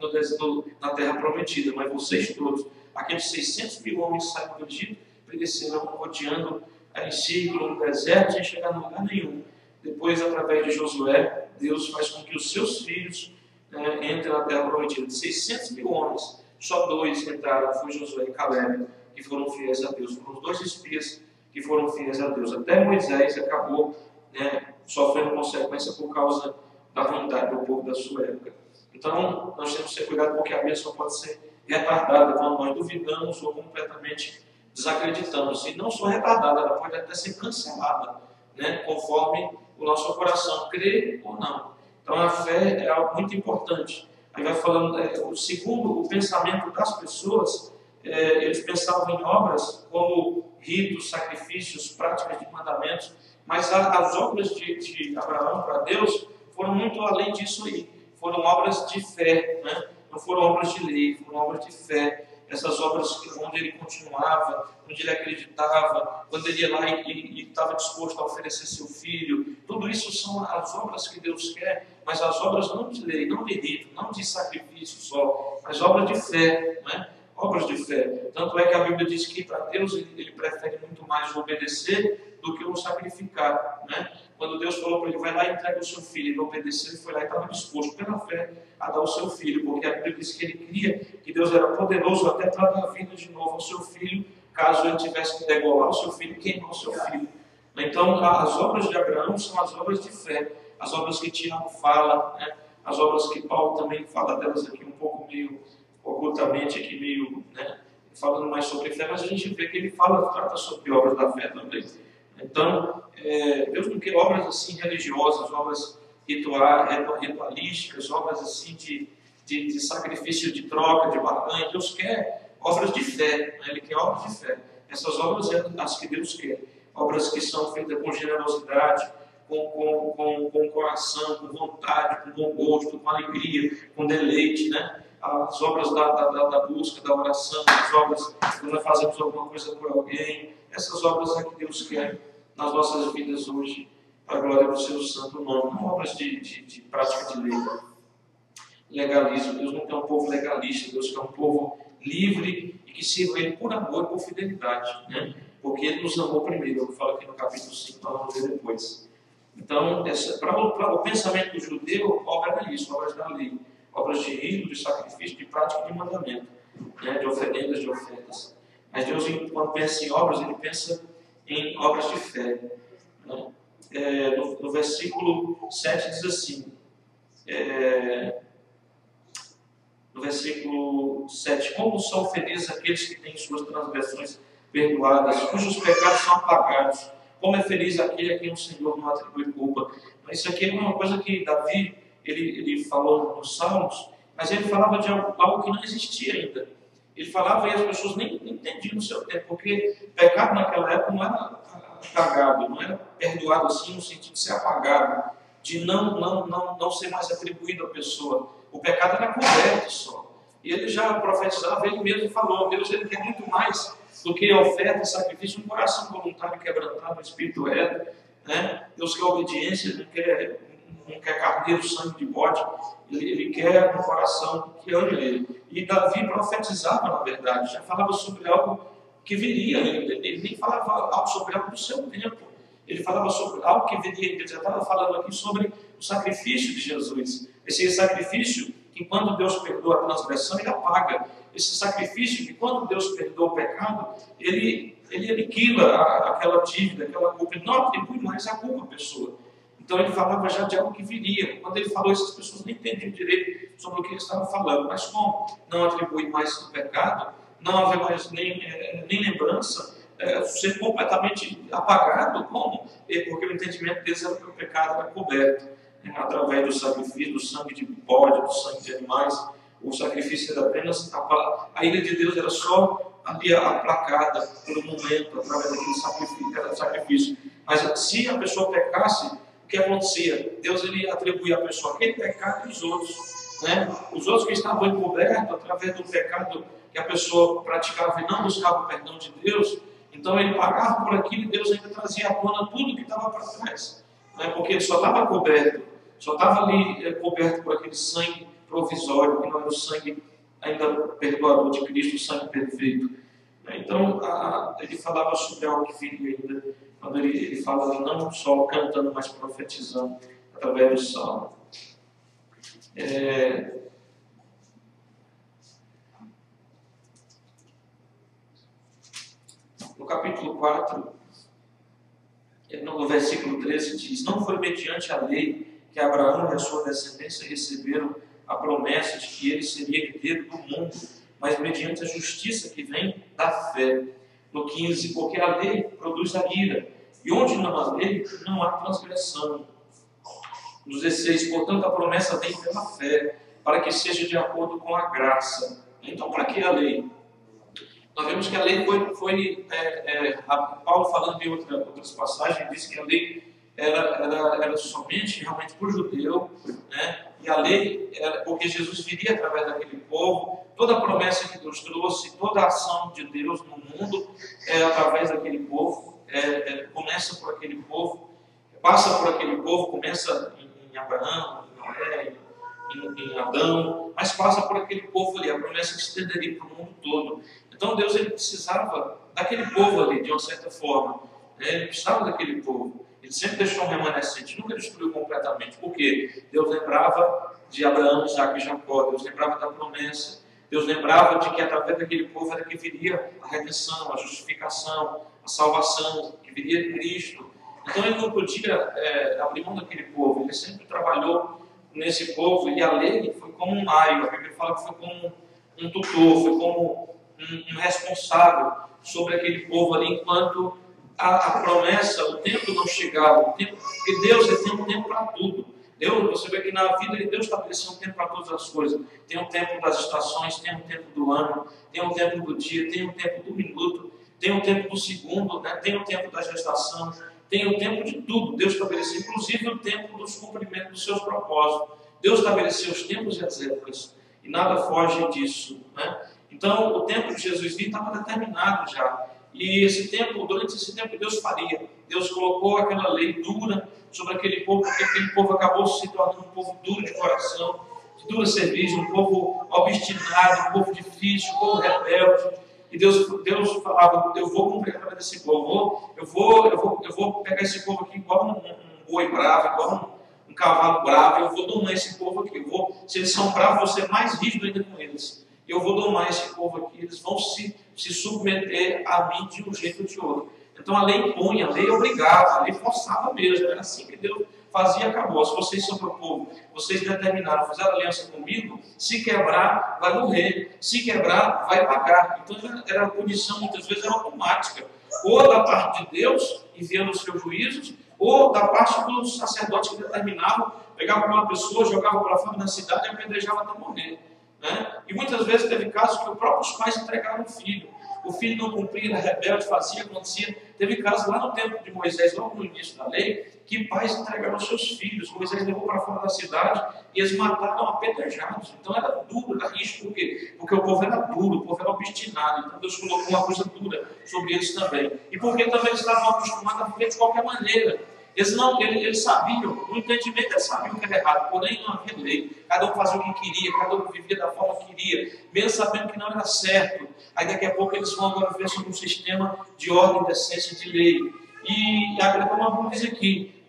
na terra prometida, mas vocês todos, aqueles 600 mil homens que saíram do Egito, pereceram rodeando em círculo no deserto, sem chegar em lugar nenhum. Depois, através de Josué, Deus faz com que os seus filhos entrem na terra prometida. De 600 mil homens, só 2 entraram, foi Josué e Caleb, que foram fiéis a Deus. Foram os 2 espias que foram fiéis a Deus. Até Moisés acabou sofrendo consequência por causa da vontade do povo da sua época. Então, nós temos que ter cuidado, porque a bênção pode ser retardada quando nós duvidamos ou completamente desacreditamos. E não só retardada, ela pode até ser cancelada, né, conforme o nosso coração crê ou não. Então a fé é algo muito importante. Aí vai falando, segundo o pensamento das pessoas, eles pensavam em obras como ritos, sacrifícios, práticas de mandamentos, mas as obras de Abraão para Deus foram muito além disso aí. Foram obras de fé, né? Não foram obras de lei, foram obras de fé. Essas obras onde ele continuava, onde ele acreditava, quando ele ia lá e estava disposto a oferecer seu filho. Tudo isso são as obras que Deus quer, mas as obras não de lei, não de rito, não de sacrifício só, mas obras de fé, né? Obras de fé. Tanto é que a Bíblia diz que para Deus ele prefere muito mais o obedecer do que o sacrificar, né? Quando Deus falou para ele, vai lá e entrega o seu filho, ele obedeceu, ele foi lá e estava disposto pela fé a dar o seu filho, porque a Bíblia diz que ele cria que Deus era poderoso até para dar vida de novo ao seu filho, caso ele tivesse que degolar o seu filho e queimar o seu filho. Então, as obras de Abraão são as obras de fé, as obras que Tiago fala, né? As obras que Paulo também fala delas aqui um pouco meio ocultamente aqui, meio, né, falando mais sobre fé, mas a gente vê que ele trata sobre obras da fé também. Então, Deus não quer obras assim religiosas, obras ritualísticas, obras assim de sacrifício, de troca, de barganha. Deus quer obras de fé, né? Ele quer obras de fé. Essas obras são as que Deus quer. Obras que são feitas com generosidade, com coração, com vontade, com bom gosto, com alegria, com deleite, né? As obras da busca, da oração, as obras quando nós fazemos alguma coisa por alguém. Essas obras é que Deus quer nas nossas vidas hoje, para a glória do seu santo nome. Não obras de prática de lei. Legalismo. Deus não quer um povo legalista, Deus quer um povo livre e que sirva Ele por amor e por fidelidade, né? Porque Ele nos amou primeiro, eu falo aqui no capítulo 5, nós vamos ver depois. Então, para o pensamento do judeu, obra era isso, obras da lei, obras de rito, de sacrifício, de prática de mandamento, né? De oferendas, de ofertas. Mas Deus, quando pensa em obras, Ele pensa em obras de fé, né? No versículo 7 diz assim, no versículo 7, como são felizes aqueles que têm suas transgressões perdoadas, cujos pecados são apagados. Como é feliz aquele a quem o Senhor não atribui culpa. Mas isso aqui é uma coisa que Davi, ele falou nos Salmos, mas ele falava de algo que não existia ainda. Ele falava e as pessoas nem entendiam no seu tempo, porque pecado naquela época não era apagado, não era perdoado assim no sentido de ser apagado, de não ser mais atribuído à pessoa. O pecado era coberto só. E ele já profetizava, ele mesmo falou, Deus ele quer muito mais do que oferta, sacrifício, um coração voluntário quebrantado, um espírito reto, né? Deus quer obediência, não quer carneiro, sangue de bode, ele quer um coração que ame ele. E Davi profetizava, na verdade, já falava sobre algo que viria ainda, ele nem falava sobre algo do seu tempo, ele falava sobre algo que viria ainda, ele já estava falando aqui sobre o sacrifício de Jesus, esse sacrifício que quando Deus perdoa a transgressão, ele apaga. Esse sacrifício que quando Deus perdoa o pecado, ele aniquila aquela dívida, aquela culpa, ele não atribui mais a culpa à pessoa. Então ele falava já de algo que viria. Quando ele falou isso, as pessoas nem entendiam direito sobre o que ele estava falando. Mas como não atribui mais o pecado, não haver mais nem lembrança, ser completamente apagado, como? Porque o entendimento deles era que o pecado era coberto, né? Através do sacrifício, do sangue de bode, do sangue de animais. O sacrifício era apenas a ira de Deus era só ali aplacada por um momento, através daquele sacrifício. Mas se a pessoa pecasse, o que acontecia? Deus ele atribuía à pessoa aquele pecado e os outros, né? Os outros que estavam encobertos através do pecado que a pessoa praticava e não buscava o perdão de Deus, então ele pagava por aquilo e Deus ainda trazia à tona tudo que estava para trás, né? Porque ele só estava coberto, só estava ali coberto por aquele sangue provisório, que não era o sangue ainda perdoador de Cristo, o sangue perfeito. Então, ele falava sobre algo que viria ainda, quando ele fala não só cantando, mas profetizando, através do salmo. No capítulo 4, no versículo 13, diz: não foi mediante a lei que Abraão e a sua descendência receberam a promessa de que ele seria herdeiro do mundo, mas mediante a justiça que vem da fé. No 15, porque a lei produz a ira, e onde não há lei, não há transgressão. No 16, portanto, a promessa vem pela fé, para que seja de acordo com a graça. Então, para que a lei? Nós vemos que a lei foi Paulo falando em outras passagens, disse que a lei era somente realmente para o judeu, né? E a lei era porque Jesus viria através daquele povo. Toda a promessa que Deus trouxe, toda a ação de Deus no mundo através daquele povo, começa por aquele povo, passa por aquele povo, começa em Abraão, em Noé, em Adão, mas passa por aquele povo ali, a promessa que se estenderia para o mundo todo. Então Deus ele precisava daquele povo ali, de uma certa forma, né? Ele precisava daquele povo. Ele sempre deixou um remanescente, nunca destruiu completamente. Por quê? Deus lembrava de Abraão, Isaac e Jacó, Deus lembrava da promessa, Deus lembrava de que através daquele povo era que viria a redenção, a justificação, a salvação, que viria Cristo. Então ele não podia abrir mão daquele povo, ele sempre trabalhou nesse povo, e a lei foi como um aio, a Bíblia fala que foi como um tutor, foi como um responsável sobre aquele povo ali, enquanto a promessa, o tempo não chegava, o tempo, porque Deus tem um tempo para tudo. Você vê que na vida de Deus estabeleceu um tempo para todas as coisas. Tem um tempo das estações, tem um tempo do ano, tem um tempo do dia, tem um tempo do minuto, tem um tempo do segundo, né? Tem um tempo da gestação, tem o tempo de tudo. Deus estabeleceu, inclusive o tempo dos cumprimentos dos seus propósitos. Deus estabeleceu os tempos e as épocas, e nada foge disso, né? Então, o tempo de Jesus vir estava determinado já. E durante esse tempo, Deus faria. Deus colocou aquela lei dura sobre aquele povo, porque aquele povo acabou se tornando um povo duro de coração, de dura serviço, um povo obstinado, um povo difícil, um povo rebelde. E Deus falava: eu vou cumprir através desse povo, eu vou pegar esse povo aqui igual um boi bravo, igual um cavalo bravo, eu vou domar esse povo aqui. Se eles são bravos, eu vou ser mais rígido ainda com eles. Eu vou domar esse povo aqui, eles vão se submeter a mim de um jeito ou de outro. Então a lei impunha, a lei obrigava, a lei forçava mesmo. Era assim que Deus fazia e acabou. Se vocês são meu povo, vocês determinaram, fizeram aliança comigo, se quebrar, vai morrer. Se quebrar, vai pagar. Então era a punição, muitas vezes, era automática. Ou da parte de Deus, enviando os seus juízos, ou da parte dos sacerdotes que determinavam, pegavam aquela pessoa, jogavam para fora da cidade e apedrejavam até morrer. Né? E muitas vezes teve casos que os próprios pais entregaram o filho. O filho não cumpria, era rebelde, fazia, acontecia. Teve casos lá no tempo de Moisés, logo no início da lei, que pais entregaram seus filhos. Moisés levou para fora da cidade e eles mataram apedrejados. Então era duro, era risco. Por quê? Porque o povo era duro, o povo era obstinado. Então Deus colocou uma coisa dura sobre eles também. E porque também eles estavam acostumados a viver de qualquer maneira. Eles sabiam, no entendimento eles sabiam que era errado, porém não havia lei. Cada um fazia o que queria, cada um vivia da forma que queria, mesmo sabendo que não era certo. Aí daqui a pouco eles vão agora viver sobre um sistema de ordem, decência, de lei. E a Bíblia, como vamos dizer aqui,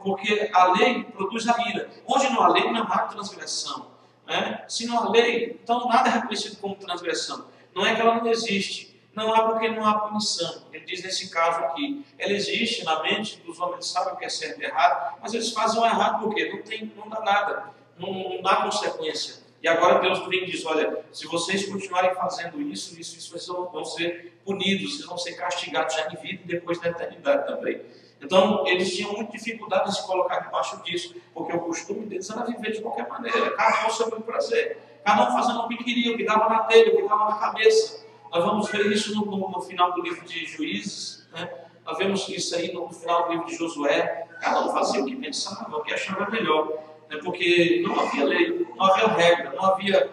porque a lei produz a ira. Onde não há lei, não há transgressão. Né? Se não há lei, então nada é reconhecido como transgressão. Não é que ela não existe. Não há porque não há punição. Ele diz nesse caso aqui, ela existe na mente dos homens, sabem o que é certo e errado, mas eles fazem o errado porque não dá nada, não dá consequência. E agora Deus vem e diz: olha, se vocês continuarem fazendo isso, vocês vão ser punidos, vocês vão ser castigados já em vida e depois da eternidade também. Então, eles tinham muita dificuldade de se colocar debaixo disso, porque o costume deles era viver de qualquer maneira, cada um ao seu bel prazer, cada um fazendo o que queria, o que dava na telha, o que dava na cabeça. Nós vamos ver isso no final do livro de Juízes, né? Nós vemos isso aí no final do livro de Josué. Cada um fazia o que pensava, o que achava melhor, né? Porque não havia lei, não havia regra, não havia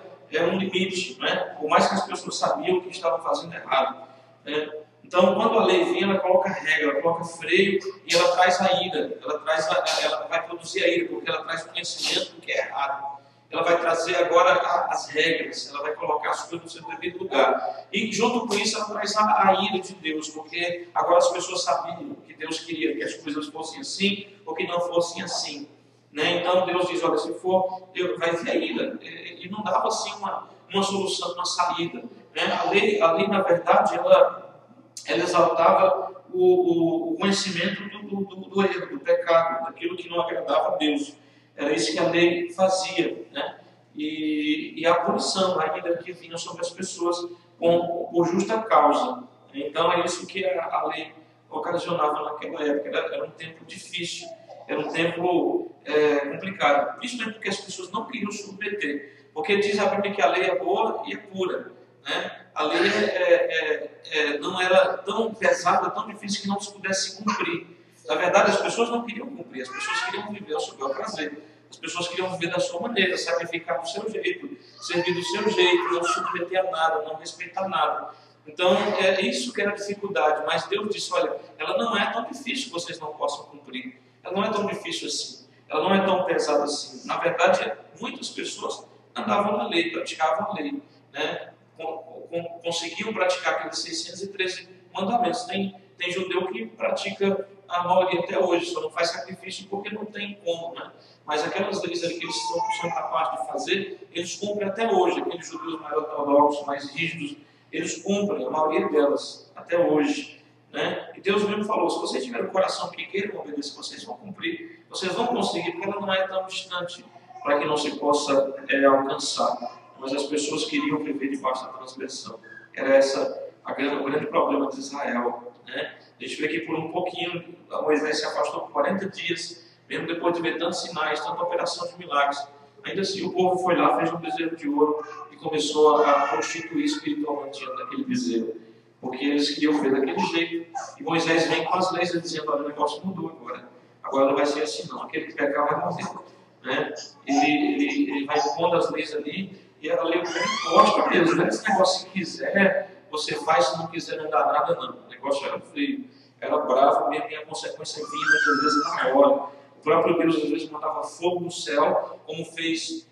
um limite, né? Por mais que as pessoas sabiam o que estavam fazendo errado, né? Então, quando a lei vem, ela coloca regra, ela coloca freio e ela traz a ira, ela vai produzir a ira, porque ela traz o conhecimento do que é errado. Ela vai trazer agora as regras, ela vai colocar as coisas no seu devido lugar. E junto com isso ela traz a ira de Deus, porque agora as pessoas sabiam que Deus queria que as coisas fossem assim ou que não fossem assim. Né? Então Deus diz: olha, se for, vai vir a ira. E não dava assim uma solução, uma saída. Né? A lei, na verdade, ela exaltava o conhecimento do erro, do pecado, daquilo que não agradava a Deus. Era isso que a lei fazia, né? E a punição, a ira que vinha sobre as pessoas por justa causa. Então é isso que a lei ocasionava naquela época. Era um tempo difícil, era um tempo complicado, principalmente porque as pessoas não queriam submeter. Porque diz a Bíblia que a lei é boa e é pura, né? A lei não era tão pesada, tão difícil que não se pudesse cumprir. Na verdade, as pessoas não queriam cumprir, as pessoas queriam viver ao seu bel prazer. As pessoas queriam viver da sua maneira, sacrificar do seu jeito, servir do seu jeito, não submeter a nada, não respeitar nada. Então, é isso que era a dificuldade. Mas Deus disse: olha, ela não é tão difícil que vocês não possam cumprir. Ela não é tão difícil assim. Ela não é tão pesada assim. Na verdade, muitas pessoas andavam na lei, praticavam a lei, né? Conseguiam praticar aqueles 613 mandamentos. Tem judeu que pratica a maioria até hoje, só não faz sacrifício porque não tem como, né? Mas aquelas leis ali que eles são capazes de fazer, eles cumprem até hoje. Aqueles judeus mais ortodoxos, mais rígidos, eles cumprem, a maioria delas, até hoje, né? E Deus mesmo falou: se vocês tiverem um coração que queiram obedecer, vocês vão cumprir, vocês vão conseguir, porque ela não é tão distante para que não se possa alcançar. Mas as pessoas queriam viver debaixo da transgressão. Era essa o grande problema de Israel, né? A gente vê que por um pouquinho Moisés se afastou por 40 dias, mesmo depois de ver tantos sinais, tanta operação de milagres. Ainda assim o povo foi lá, fez um bezerro de ouro e começou a constituir espiritualmente diante daquele bezerro, porque eles queriam ver daquele jeito. E Moisés vem com as leis dizendo: olha, o negócio mudou agora não vai ser assim não, aquele que pecar vai morrer, né? Ele vai pondo as leis ali, e a lei gosta para eles, não é esse negócio: se quiser você faz, se não quiser não dá nada não. O negócio era feio, era bravo mesmo, e a consequência vinha muitas vezes na hora. O próprio Deus às vezes mandava fogo no céu, como fez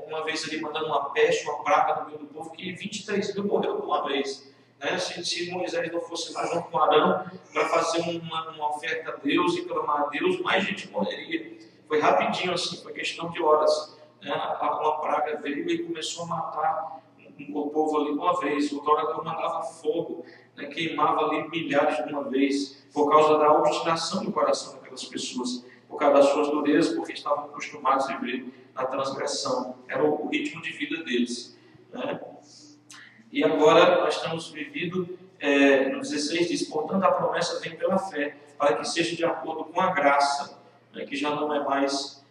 uma vez ali, mandando uma peste, uma praga no meio do povo, que 23 mil morreram de uma vez, né? Se Moisés não fosse lá junto com Arão para fazer uma oferta a Deus e clamar a Deus, mais gente morreria. Foi rapidinho assim, foi questão de horas, né? Uma praga veio e começou a matar o povo ali de uma vez. O Torá mandava fogo, né? Queimava ali milhares de uma vez, por causa da obstinação do coração daquelas pessoas, por causa das suas durezas, porque estavam acostumados a viver na transgressão. Era o ritmo de vida deles, né? E agora nós estamos vivendo, no 16 diz: portanto a promessa vem pela fé, para que seja de acordo com a graça, né, que já não é mais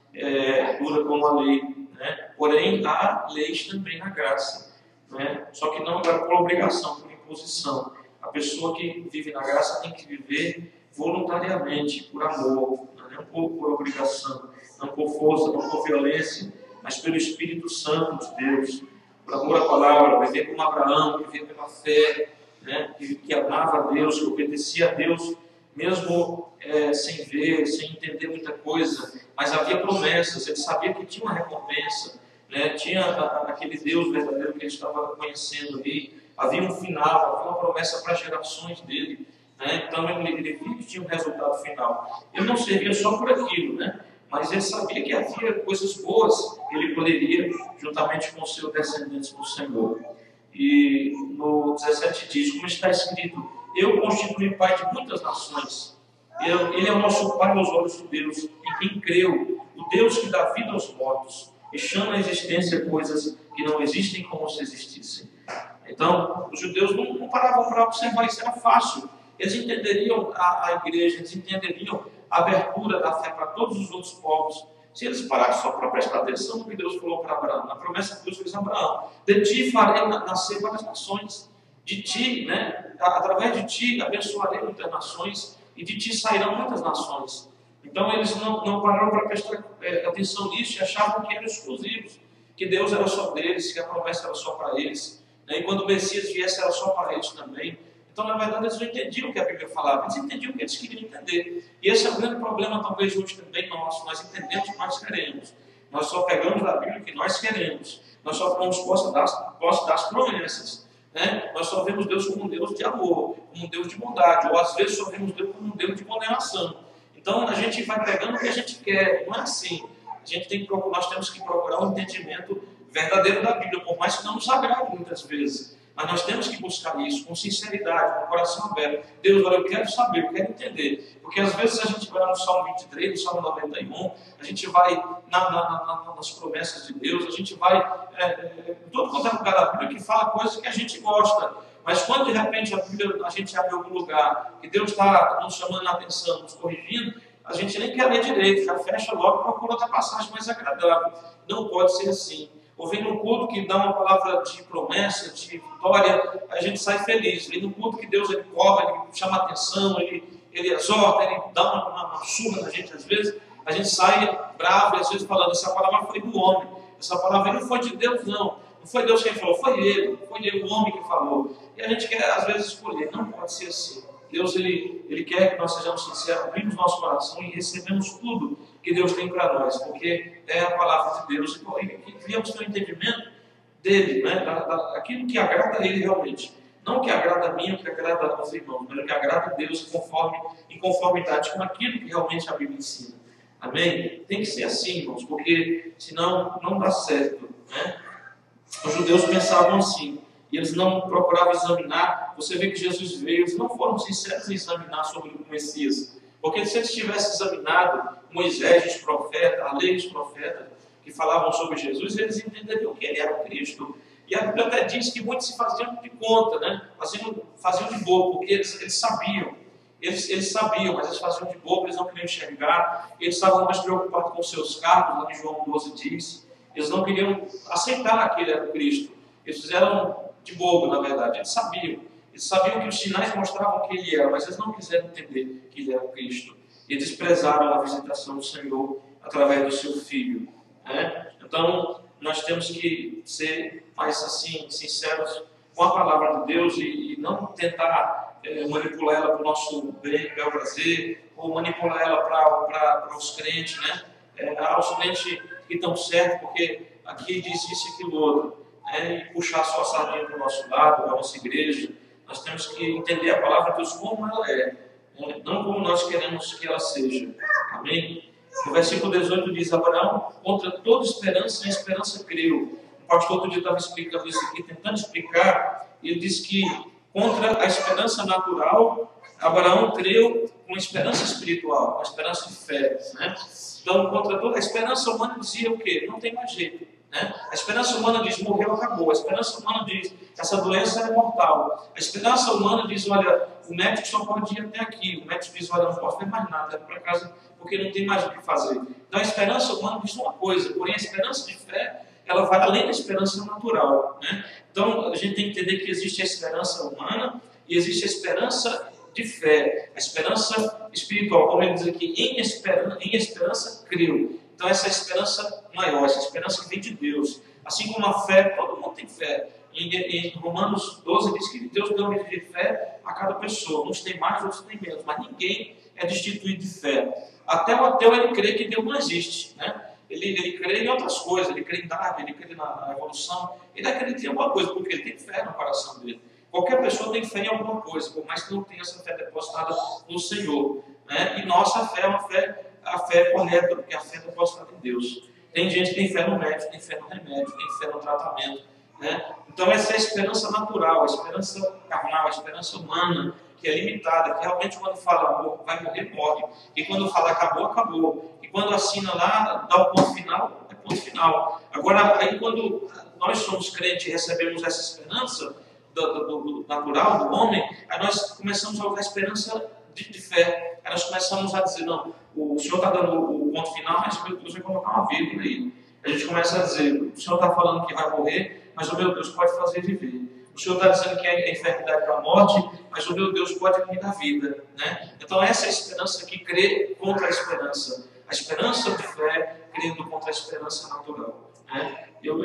dura como a lei, né? Porém há leis também na graça, né? Só que não por obrigação, por imposição. A pessoa que vive na graça tem que viver voluntariamente, por amor, não por obrigação, não por força, não por violência, mas pelo Espírito Santo de Deus, por amor à palavra, viver como Abraão, viver pela fé, né? Que amava a Deus, que obedecia a Deus, mesmo sem ver, sem entender muita coisa, mas havia promessas, ele sabia que tinha uma recompensa, né? Tinha aquele Deus verdadeiro que ele estava conhecendo ali, havia um final, havia uma promessa para as gerações dele, né? Então ele via que tinha um resultado final. Ele não servia só por aquilo, né? Mas ele sabia que havia coisas boas que ele poderia, juntamente com os seus descendentes no Senhor. E no 17 diz, como está escrito: eu constituí pai de muitas nações. Ele é o nosso pai aos olhos de Deus, em quem creu, o Deus que dá vida aos mortos e chama à existência coisas que não existem como se existissem. Então, os judeus não paravam para observar isso, era fácil. Eles entenderiam a igreja, eles entenderiam a abertura da fé para todos os outros povos, se eles parassem só para prestar atenção no que Deus falou para Abraão, na promessa que Deus fez a Abraão: de ti farei nascer várias nações, de ti, né, através de ti abençoarei muitas nações, e de ti sairão muitas nações. Então eles não pararam para prestar atenção nisso e achavam que eram exclusivos, que Deus era só deles, que a promessa era só para eles, né? E quando o Messias viesse era só para eles também. Então, na verdade, eles não entendiam o que a Bíblia falava, eles entendiam o que eles queriam entender. E esse é o grande problema, talvez, hoje também nosso. Nós entendemos o que nós queremos. Nós só pegamos da Bíblia o que nós queremos. Nós só fomos postos das promessas, né? Nós só vemos Deus como um Deus de amor, como um Deus de bondade, ou às vezes só vemos Deus como um Deus de condenação. Então, a gente vai pegando o que a gente quer. Não é assim. Nós temos que procurar um entendimento verdadeiro da Bíblia, por mais que não nos agrade muitas vezes. Mas nós temos que buscar isso com sinceridade, com o coração aberto. Deus, olha, eu quero saber, eu quero entender. Porque às vezes a gente vai no Salmo 23, no Salmo 91, a gente vai nas promessas de Deus, a gente vai em todo quanto é lugar da Bíblia que fala coisas que a gente gosta. Mas quando de repente a gente abre algum lugar que Deus está nos chamando a atenção, nos corrigindo, a gente nem quer ler direito, já fecha logo e procura outra passagem mais agradável. Não pode ser assim. Ou vem no culto que dá uma palavra de promessa, de vitória, a gente sai feliz. Vem no culto que Deus ele cobra, ele chama a atenção, ele exorta, ele dá uma surra na gente às vezes. A gente sai bravo e às vezes falando: essa palavra foi do homem, essa palavra não foi de Deus não. Não foi Deus quem falou, foi ele, o homem que falou. E a gente quer às vezes escolher, não pode ser assim. Deus ele quer que nós sejamos sinceros, abrimos nosso coração e recebemos tudo que Deus tem para nós, porque é a palavra de Deus, e que criamos ter um entendimento dele, né, aquilo que agrada a ele realmente, não o que agrada a mim, o que agrada aos irmãos, mas o que agrada a Deus em conformidade com aquilo que realmente a Bíblia ensina. Amém? Tem que ser assim, irmãos, porque senão não dá certo, né? Os judeus pensavam assim, e eles não procuravam examinar. Você vê que Jesus veio, eles não foram sinceros em examinar sobre o Messias. Porque se eles tivessem examinado Moisés, os profetas, a lei dos profetas, que falavam sobre Jesus, eles entenderiam que ele era o Cristo. E a Bíblia até diz que muitos se faziam de conta, né? faziam de bobo, porque eles sabiam. Eles sabiam, mas eles faziam de bobo, eles não queriam enxergar, eles estavam mais preocupados com seus cargos, lá em João 12 diz. Eles não queriam aceitar que ele era o Cristo. Eles fizeram de bobo, na verdade. Eles sabiam que os sinais mostravam que ele era, mas eles não quiseram entender que ele era o Cristo. E desprezaram a visitação do Senhor através do seu Filho. Né? Então, nós temos que ser mais assim, sinceros com a palavra de Deus e não tentar manipular ela para o nosso bem, bel prazer, ou manipular ela para os crentes, né? Os crentes que estão certos, porque aqui diz isso e aquilo outro, né? E puxar só a sardinha para o nosso lado, a nossa igreja. Nós temos que entender a palavra de Deus como ela é, né? Não como nós queremos que ela seja. Amém? No versículo 18 diz: Abraão, contra toda esperança, em esperança creu. O pastor outro dia estava explicando isso aqui, tentando explicar, e ele disse que contra a esperança natural, Abraão creu com esperança espiritual, com esperança de fé. Né? Então, contra toda a esperança humana dizia o quê? Não tem mais jeito. Né? A esperança humana diz: morreu, acabou. A esperança humana diz: essa doença é mortal. A esperança humana diz: olha, o médico só pode ir até aqui. O médico diz: olha, não posso ver mais nada, para casa, porque não tem mais o que fazer. Então, a esperança humana diz uma coisa, porém a esperança de fé, ela vai além da esperança natural. Né? Então, a gente tem que entender que existe a esperança humana e existe a esperança de fé, a esperança espiritual. Como ele diz aqui, em esperança creu. Então, essa esperança maior, essa esperança que vem de Deus. Assim como a fé, todo mundo tem fé. Em Romanos 12 diz que Deus deu medida de fé a cada pessoa. Uns têm mais, outros têm menos, mas ninguém é destituído de fé. Até o ateu, ele crê que Deus não existe, né? Ele crê em outras coisas, ele crê em Darwin, ele crê na evolução, ele acredita em alguma coisa, porque ele tem fé no coração dele. Qualquer pessoa tem fé em alguma coisa, por mais que não tenha essa fé depositada no Senhor. Né? E nossa fé é a fé correta, porque a fé é depositada em Deus. Tem gente que tem fé no médico, tem fé no remédio, tem fé no tratamento. Né? Então essa é a esperança natural, a esperança carnal, a esperança humana, que é limitada, que realmente quando fala vai morrer, morre. E quando fala acabou, acabou. E quando assina lá, dá o ponto final, é ponto final. Agora, aí quando nós somos crentes e recebemos essa esperança do natural, do homem, aí nós começamos a usar a esperança de fé. Aí nós começamos a dizer: não, o Senhor está dando o ponto final, mas meu Deus vai colocar uma vírgula aí. A gente começa a dizer: o Senhor está falando que vai morrer, mas o meu Deus pode fazer viver. O Senhor está dizendo que é enfermidade para a morte, mas o meu Deus pode me dar vida. Né? Então essa é a esperança que crê contra a esperança. A esperança de fé crendo contra a esperança natural. Né? Eu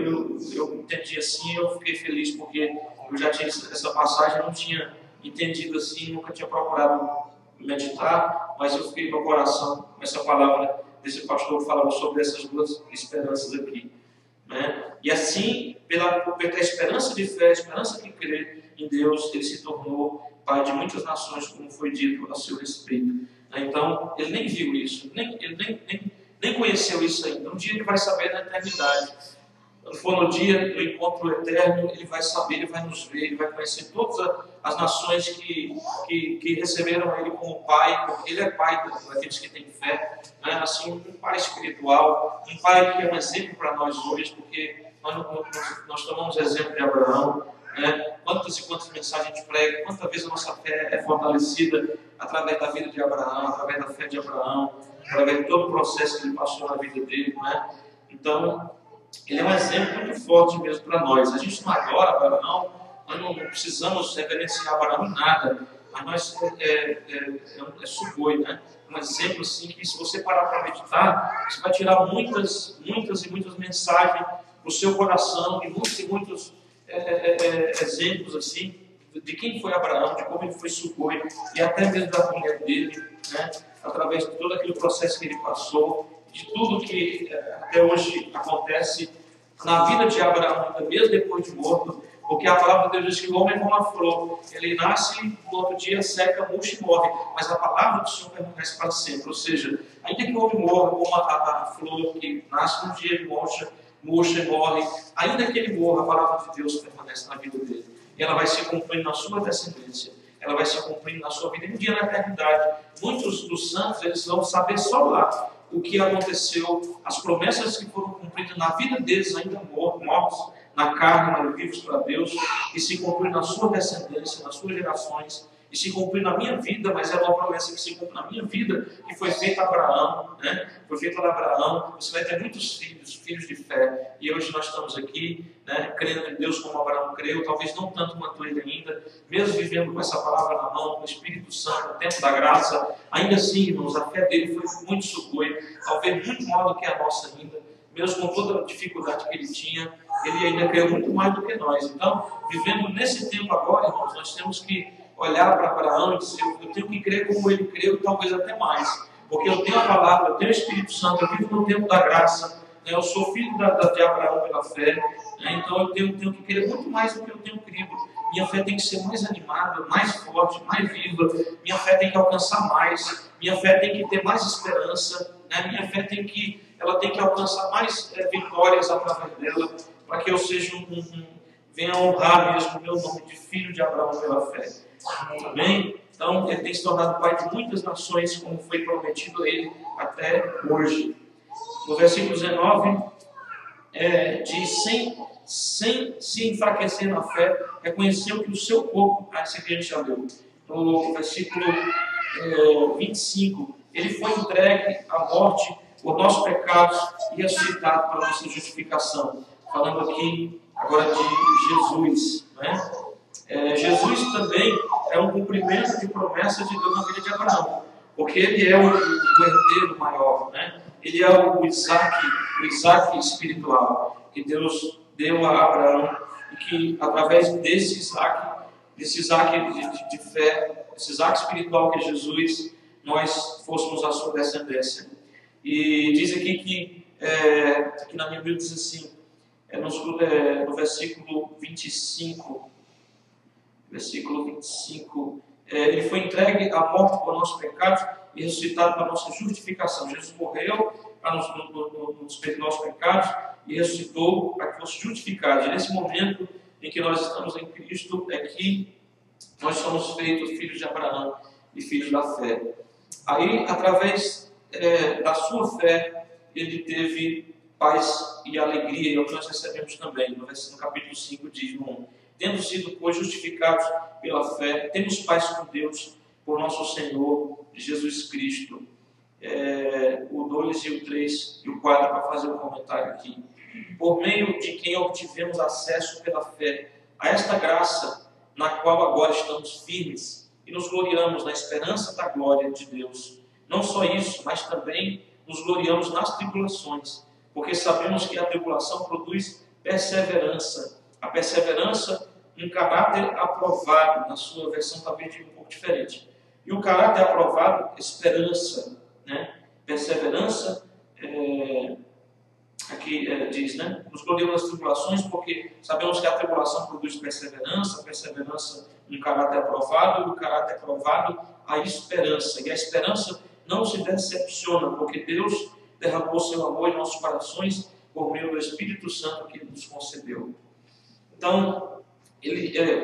entendi assim, eu fiquei feliz porque eu já tinha essa passagem, não tinha entendido assim, nunca tinha procurado meditar, mas eu fiquei no coração com essa palavra desse pastor falando sobre essas duas esperanças aqui. Né? E assim, pela esperança de fé, a esperança que crê em Deus, ele se tornou pai de muitas nações, como foi dito a seu respeito. Então, ele nem viu isso, ele nem conheceu isso ainda. Um dia ele vai saber na eternidade. Quando for no dia do encontro eterno, ele vai saber, ele vai nos ver, ele vai conhecer todas as nações que receberam ele como pai, porque ele é pai daqueles que têm fé, né? Assim, um pai espiritual, um pai que é um exemplo para nós hoje, porque nós tomamos exemplo de Abraão, né? Quantas e quantas mensagens a gente prega, quantas vezes a nossa fé é fortalecida através da vida de Abraão, através da fé de Abraão, através de todo o processo que ele passou na vida dele, né? Então, ele é um exemplo muito forte mesmo para nós. A gente não adora Abraão, nós não precisamos reverenciar Abraão em nada, mas nós é sugoi, né? Um exemplo assim que, se você parar para meditar, você vai tirar muitas e muitas mensagens para o seu coração, e muitos exemplos assim de quem foi Abraão, de como ele foi sugoi, e até mesmo da mulher dele, né? Através de todo aquele processo que ele passou, de tudo que até hoje acontece na vida de Abraão, mesmo depois de morto, porque a palavra de Deus diz que o homem é como uma flor, ele nasce, no outro dia seca, murcha e morre, mas a palavra do Senhor permanece para sempre. Ou seja, ainda que o homem morra como a flor que nasce num dia e murcha e morre, ainda que ele morra, a palavra de Deus permanece na vida dele, e ela vai se cumprir na sua descendência, ela vai se cumprir na sua vida, e um dia na eternidade, muitos dos santos, eles vão saber só lá o que aconteceu, as promessas que foram cumpridas na vida deles, ainda mortos, na carne, mas vivos para Deus, e se cumprir na sua descendência, nas suas gerações, e se cumprir na minha vida, mas é uma promessa que se cumpre na minha vida, que foi feita a Abraão, né? Foi feita a Abraão, você vai ter muitos filhos, filhos de fé, e hoje nós estamos aqui, né, crendo em Deus como Abraão creu, talvez não tanto quanto ele ainda, mesmo vivendo com essa palavra na mão, com o Espírito Santo, no tempo da graça, ainda assim, irmãos, a fé dele foi muito sugoi, talvez muito maior do que a nossa ainda, mesmo com toda a dificuldade que ele tinha, ele ainda creu muito mais do que nós. Então, vivendo nesse tempo agora, irmãos, nós temos que olhar para Abraão e dizer, eu tenho que crer como ele creu, talvez até mais, porque eu tenho a palavra, eu tenho o Espírito Santo, eu vivo no tempo da graça, né? Eu sou filho de Abraão pela fé, né? Então eu tenho que crer muito mais do que eu tenho crido. Minha fé tem que ser mais animada, mais forte, mais viva, minha fé tem que alcançar mais, minha fé tem que ter mais esperança, né? Minha fé tem que alcançar mais vitórias através dela, para que eu seja venha honrar mesmo o meu nome de filho de Abraão pela fé. Amém? Então, ele tem se tornado pai de muitas nações, como foi prometido a ele até hoje. No versículo 19, diz, sem se enfraquecer na fé, reconheceu que o seu corpo, esse aqui a gente já leu, no versículo 25, ele foi entregue à morte por nossos pecados e ressuscitado para nossa justificação. Falando aqui agora de Jesus, né? Jesus também é um cumprimento de promessas de Deus na vida de Abraão, porque ele é o herdeiro maior, né? Ele é o Isaac espiritual, que Deus deu a Abraão, e que através desse Isaac de fé, esse Isaac espiritual que é Jesus, nós fôssemos a sua descendência. E diz aqui que na minha Bíblia diz assim, no versículo 25, ele foi entregue à morte por nossos pecados e ressuscitado para nossa justificação. Jesus morreu para nos perdoar nossos pecados e ressuscitou para que fosse justificado. E nesse momento em que nós estamos em Cristo, é que nós somos feitos filhos de Abraão e filhos da fé. Aí, através da sua fé, ele teve paz e alegria, e é o que nós recebemos também. No capítulo 5 diz, tendo sido, pois, justificados pela fé, temos paz com Deus por nosso Senhor Jesus Cristo. O 2 e o 3 e o 4 para fazer um comentário aqui. Por meio de quem obtivemos acesso pela fé a esta graça, na qual agora estamos firmes e nos gloriamos na esperança da glória de Deus. Não só isso, mas também nos gloriamos nas tribulações, porque sabemos que a tribulação produz perseverança. A perseverança, um caráter aprovado, na sua versão talvez um pouco diferente. E o caráter aprovado, esperança, né? Perseverança, aqui diz, né? Nos gloriamos nas tribulações, porque sabemos que a tribulação produz perseverança, a perseverança, um caráter aprovado, e o caráter aprovado, a esperança. E a esperança não se decepciona, porque Deus derramou o seu amor em nossos corações por meio do Espírito Santo que Ele nos concedeu. Então,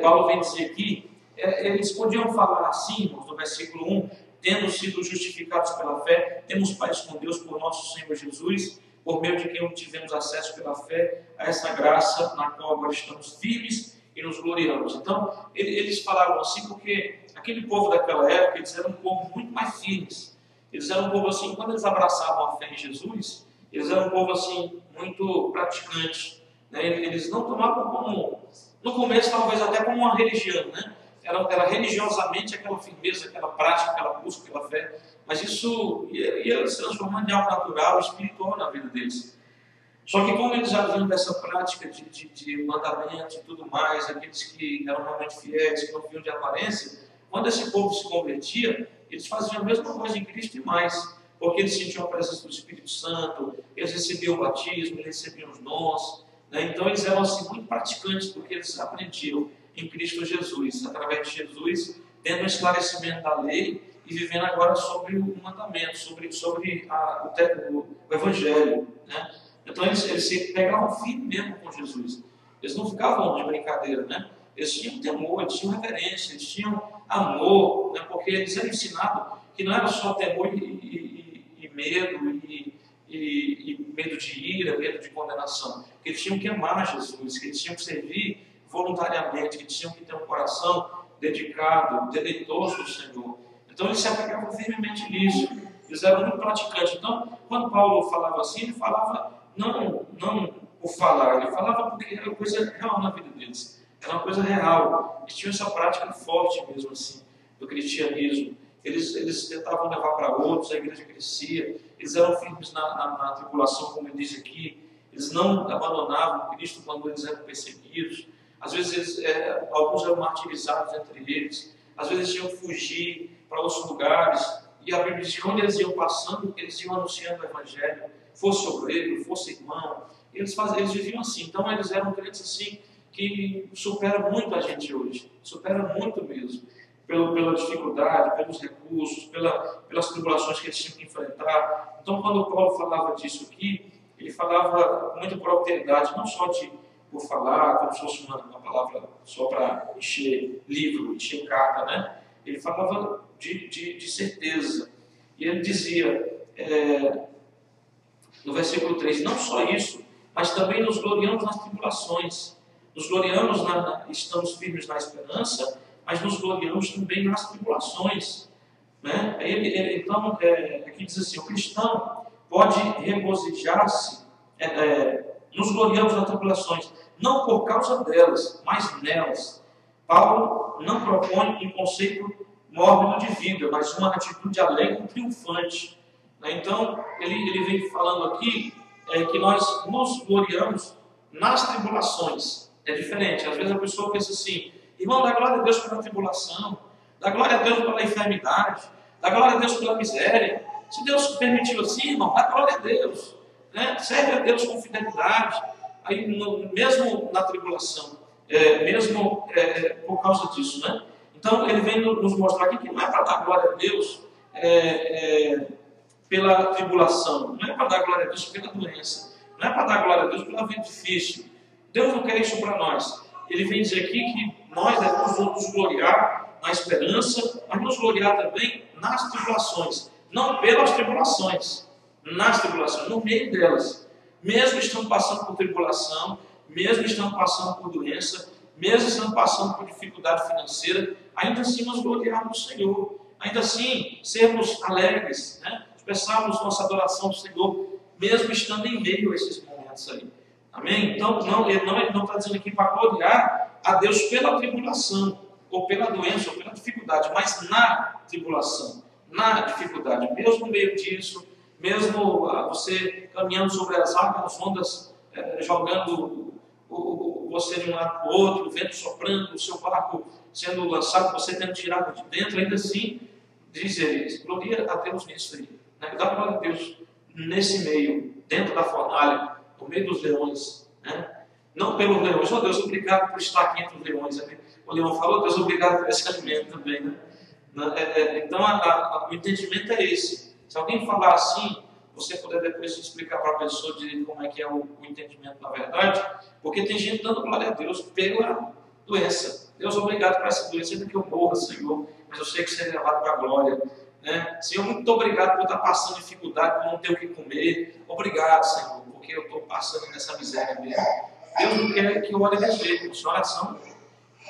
Paulo vem dizer aqui, eles podiam falar assim, irmãos, no versículo 1, tendo sido justificados pela fé, temos paz com Deus por nosso Senhor Jesus, por meio de quem obtivemos acesso pela fé a essa graça na qual agora estamos firmes e nos gloriamos. Então, eles falavam assim porque aquele povo daquela época, eles eram um povo muito mais firmes. Eles eram um povo assim, quando eles abraçavam a fé em Jesus, eles eram um povo assim, muito praticante, né? Eles não tomavam como, no começo talvez até como uma religião, né? Era religiosamente aquela firmeza, aquela prática, aquela busca pela fé, mas isso ia se transformando em algo natural, espiritual na vida deles. Só que como eles já vinham dessa prática de mandamento e tudo mais, aqueles que eram realmente fiéis, que não vinham de aparência, quando esse povo se convertia, eles faziam a mesma coisa em Cristo e mais, porque eles sentiam a presença do Espírito Santo, eles recebiam o batismo, eles recebiam os dons, né? Então eles eram assim, muito praticantes, porque eles aprendiam em Cristo Jesus, através de Jesus, tendo o esclarecimento da lei e vivendo agora sobre o mandamento, sobre o Evangelho, né? Então eles se pegavam firme mesmo com Jesus, eles não ficavam de brincadeira, né? Eles tinham temor, eles tinham reverência, eles tinham amor, né? Porque eles eram ensinados que não era só temor e medo e medo de ira, medo de condenação. Que eles tinham que amar Jesus, que eles tinham que servir voluntariamente, que eles tinham que ter um coração dedicado, deleitoso do Senhor. Então eles se apegavam firmemente nisso. Eles eram muito praticantes. Então, quando Paulo falava assim, ele falava não por falar, ele falava porque era uma coisa real na vida deles. Era uma coisa real. Eles tinham essa prática forte mesmo assim, do cristianismo. Eles tentavam levar para outros, a igreja crescia. Eles eram firmes na tribulação, como ele diz aqui. Eles não abandonavam Cristo quando eles eram perseguidos. Às vezes, alguns eram martirizados entre eles. Às vezes, tinham que fugir para outros lugares. E a Bíblia diz que quando eles iam passando, eles iam anunciando o Evangelho. Fosse obreiro, fosse irmão. Eles viviam assim. Então, eles eram crentes assim, que supera muito a gente hoje. Supera muito mesmo. Pela dificuldade, pelos recursos, pelas tribulações que eles tinham que enfrentar. Então, quando Paulo falava disso aqui, ele falava com muita propriedade, não só por falar, como se fosse uma palavra só para encher livro, encher carta, né? Ele falava de certeza. E ele dizia, no versículo 3, não só isso, mas também nos gloriamos nas tribulações. Nos gloriamos, estamos firmes na esperança, mas nos gloriamos também nas tribulações. Né? Então, aqui diz assim, o cristão pode regozijar-se, nos gloriamos nas tribulações, não por causa delas, mas nelas. Paulo não propõe um conceito mórbido de vida, mas uma atitude alegre e triunfante. Né? Então, ele vem falando aqui que nós nos gloriamos nas tribulações. É diferente. Às vezes a pessoa pensa assim, irmão, dá glória a Deus pela tribulação, dá glória a Deus pela enfermidade, dá glória a Deus pela miséria. Se Deus permitiu assim, irmão, dá glória a Deus. Né? Serve a Deus com fidelidade. Aí, mesmo na tribulação, mesmo por causa disso. Né? Então, ele vem nos mostrar aqui que não é para dar glória a Deus pela tribulação, não é para dar glória a Deus pela doença, não é para dar glória a Deus pela vida difícil. Deus não quer isso para nós. Ele vem dizer aqui que nós devemos nos gloriar na esperança, mas nos gloriar também nas tribulações. Não pelas tribulações, nas tribulações, no meio delas. Mesmo estando passando por tribulação, mesmo estando passando por doença, mesmo estando passando por dificuldade financeira, ainda assim nos gloriarmos no Senhor. Ainda assim sermos alegres, né? Expressarmos nossa adoração ao Senhor, mesmo estando em meio a esses momentos aí. Amém? Então, ele não está dizendo aqui para gloriar a Deus pela tribulação, ou pela doença, ou pela dificuldade, mas na tribulação, na dificuldade. Mesmo no meio disso, mesmo você caminhando sobre as águas, as ondas jogando você de um lado para o outro, o vento soprando, o seu barco sendo lançado, você tendo tirado de dentro, ainda assim, diz ele, gloria a Deus nisso aí. Né? Dá glória a Deus nesse meio, dentro da fornalha, no meio dos leões, né? Não pelos leões. Oh Deus, obrigado por estar aqui entre os leões. Né? O leão falou, Deus, obrigado por esse alimento também. Né? Então, o entendimento é esse. Se alguém falar assim, você puder depois explicar para a pessoa de como é que é o entendimento na verdade, porque tem gente dando glória a Deus pela doença. Deus, obrigado por essa doença, ainda que eu morra, Senhor, mas eu sei que você é levado para a glória. Né? Senhor, muito obrigado por estar passando dificuldade, por não ter o que comer. Obrigado, Senhor, porque eu estou passando nessa miséria mesmo. Deus não quer que eu olhe desse jeito, isso é uma oração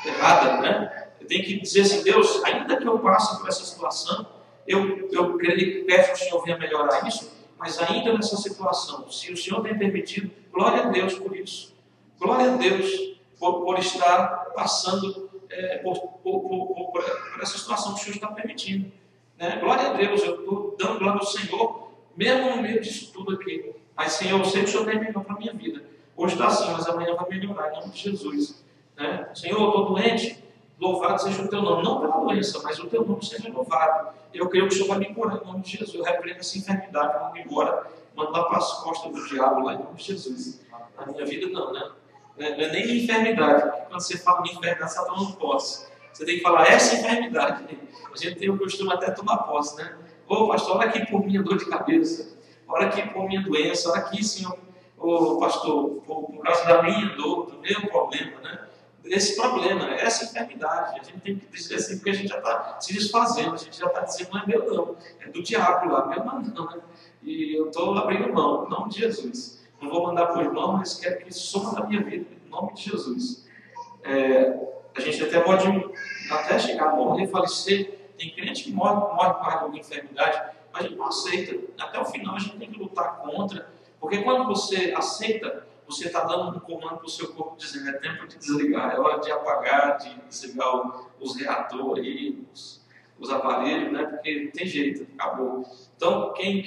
errada, né? Eu tenho que dizer assim, Deus, ainda que eu passe por essa situação, eu creio, peço que o Senhor venha melhorar isso, mas ainda nessa situação, se o Senhor tem permitido, glória a Deus por isso. Glória a Deus por estar passando por essa situação que o Senhor está permitindo. Né? Glória a Deus, eu estou dando glória ao Senhor, mesmo no meio disso tudo aqui. Mas, Senhor, eu sei que o Senhor tem melhor para a minha vida. Hoje está assim, mas amanhã vai melhorar, em nome de Jesus. Né? Senhor, eu estou doente, louvado seja o teu nome. Não pela doença, mas o teu nome seja louvado. Eu creio que o Senhor vai me curar, em nome de Jesus. Eu repreendo essa enfermidade, vou embora, mando lá para as costas do diabo, lá em nome de Jesus. Na minha vida, não, né? Não é nem enfermidade, porque quando você fala de enfermidade, você está tomando posse. Você tem que falar essa enfermidade. A gente tem o costume até tomar posse, né? Ô pastor, olha aqui por minha dor de cabeça, olha aqui por minha doença, olha aqui, Senhor, ô pastor, por causa da minha dor, do meu problema, né? Esse problema, essa enfermidade. A gente tem que dizer assim, porque a gente já está se desfazendo, a gente já está dizendo, não é meu não, é do diabo lá, meu não, né? E eu estou abrindo mão, em nome de Jesus. Não vou mandar para o irmão, mas quero que isso suma na minha vida, em nome de Jesus. A gente até pode até chegar a morrer, falecer. Tem crente que morre por causa de enfermidade, mas a gente não aceita. Até o final a gente tem que lutar contra, porque quando você aceita, você está dando um comando para o seu corpo dizendo: é tempo de desligar, é hora de apagar, de desligar os reatores aí, os aparelhos, né? Porque não tem jeito, acabou. Então, quem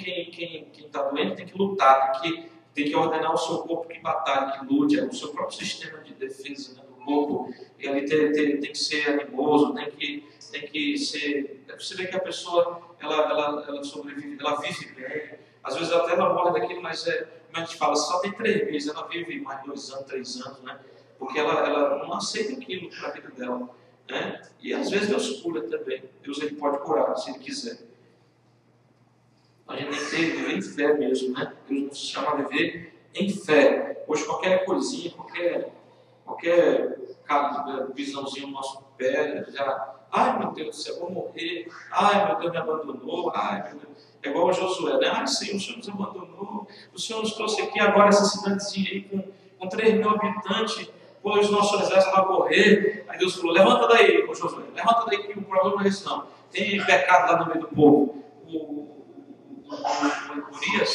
está doente tem que lutar, tem que ordenar o seu corpo que batalhe, que lute, o seu próprio sistema de defesa, né, do corpo. E ali tem que ser animoso, tem que ser. Você vê que a pessoa ela sobrevive, ela vive bem. Às vezes até ela morre daquilo, mas como a gente fala, só tem 3 meses, ela vive mais 2 anos, 3 anos, né? Porque ela não aceita aquilo para a vida dela, né? E às vezes Deus cura também. Deus ele pode curar, se Ele quiser. A gente tem que viver em fé mesmo, né? Deus nos chama a viver em fé. Hoje qualquer coisinha, qualquer visãozinho no nosso pé, já, ai meu Deus do céu, vou morrer, ai meu Deus me abandonou, ai meu Deus. É igual o Josué, né? Ai Senhor, o Senhor nos abandonou, o Senhor nos trouxe aqui agora essa cidadezinha aí com 3 mil habitantes, pois nosso exército vai morrer. Aí Deus falou: levanta daí, Josué, levanta daí que o problema não é esse não. Tem pecado lá no meio do povo. Urias,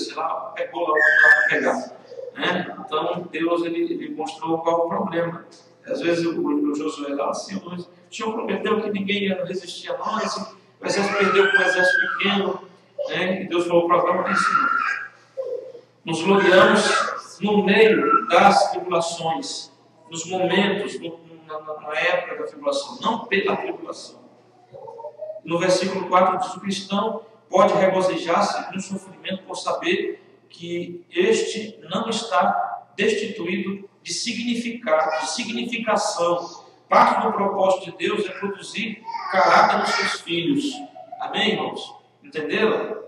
sei lá, pegou lá o que para pegar. Né? Então Deus ele mostrou qual é o problema. Às vezes o Josué lá, assim, o Senhor prometeu que ninguém ia resistir a nós, o exército perdeu com um exército pequeno, né? E Deus falou: o problema não é isso não. Nos gloriamos no meio das tribulações, nos momentos, na época da tribulação, não pela tribulação. No versículo 4 diz: o cristão pode regozijar-se no sofrimento por saber que este não está destituído de significado, de significação. Parte do propósito de Deus é produzir caráter nos seus filhos. Amém, irmãos? Entenderam?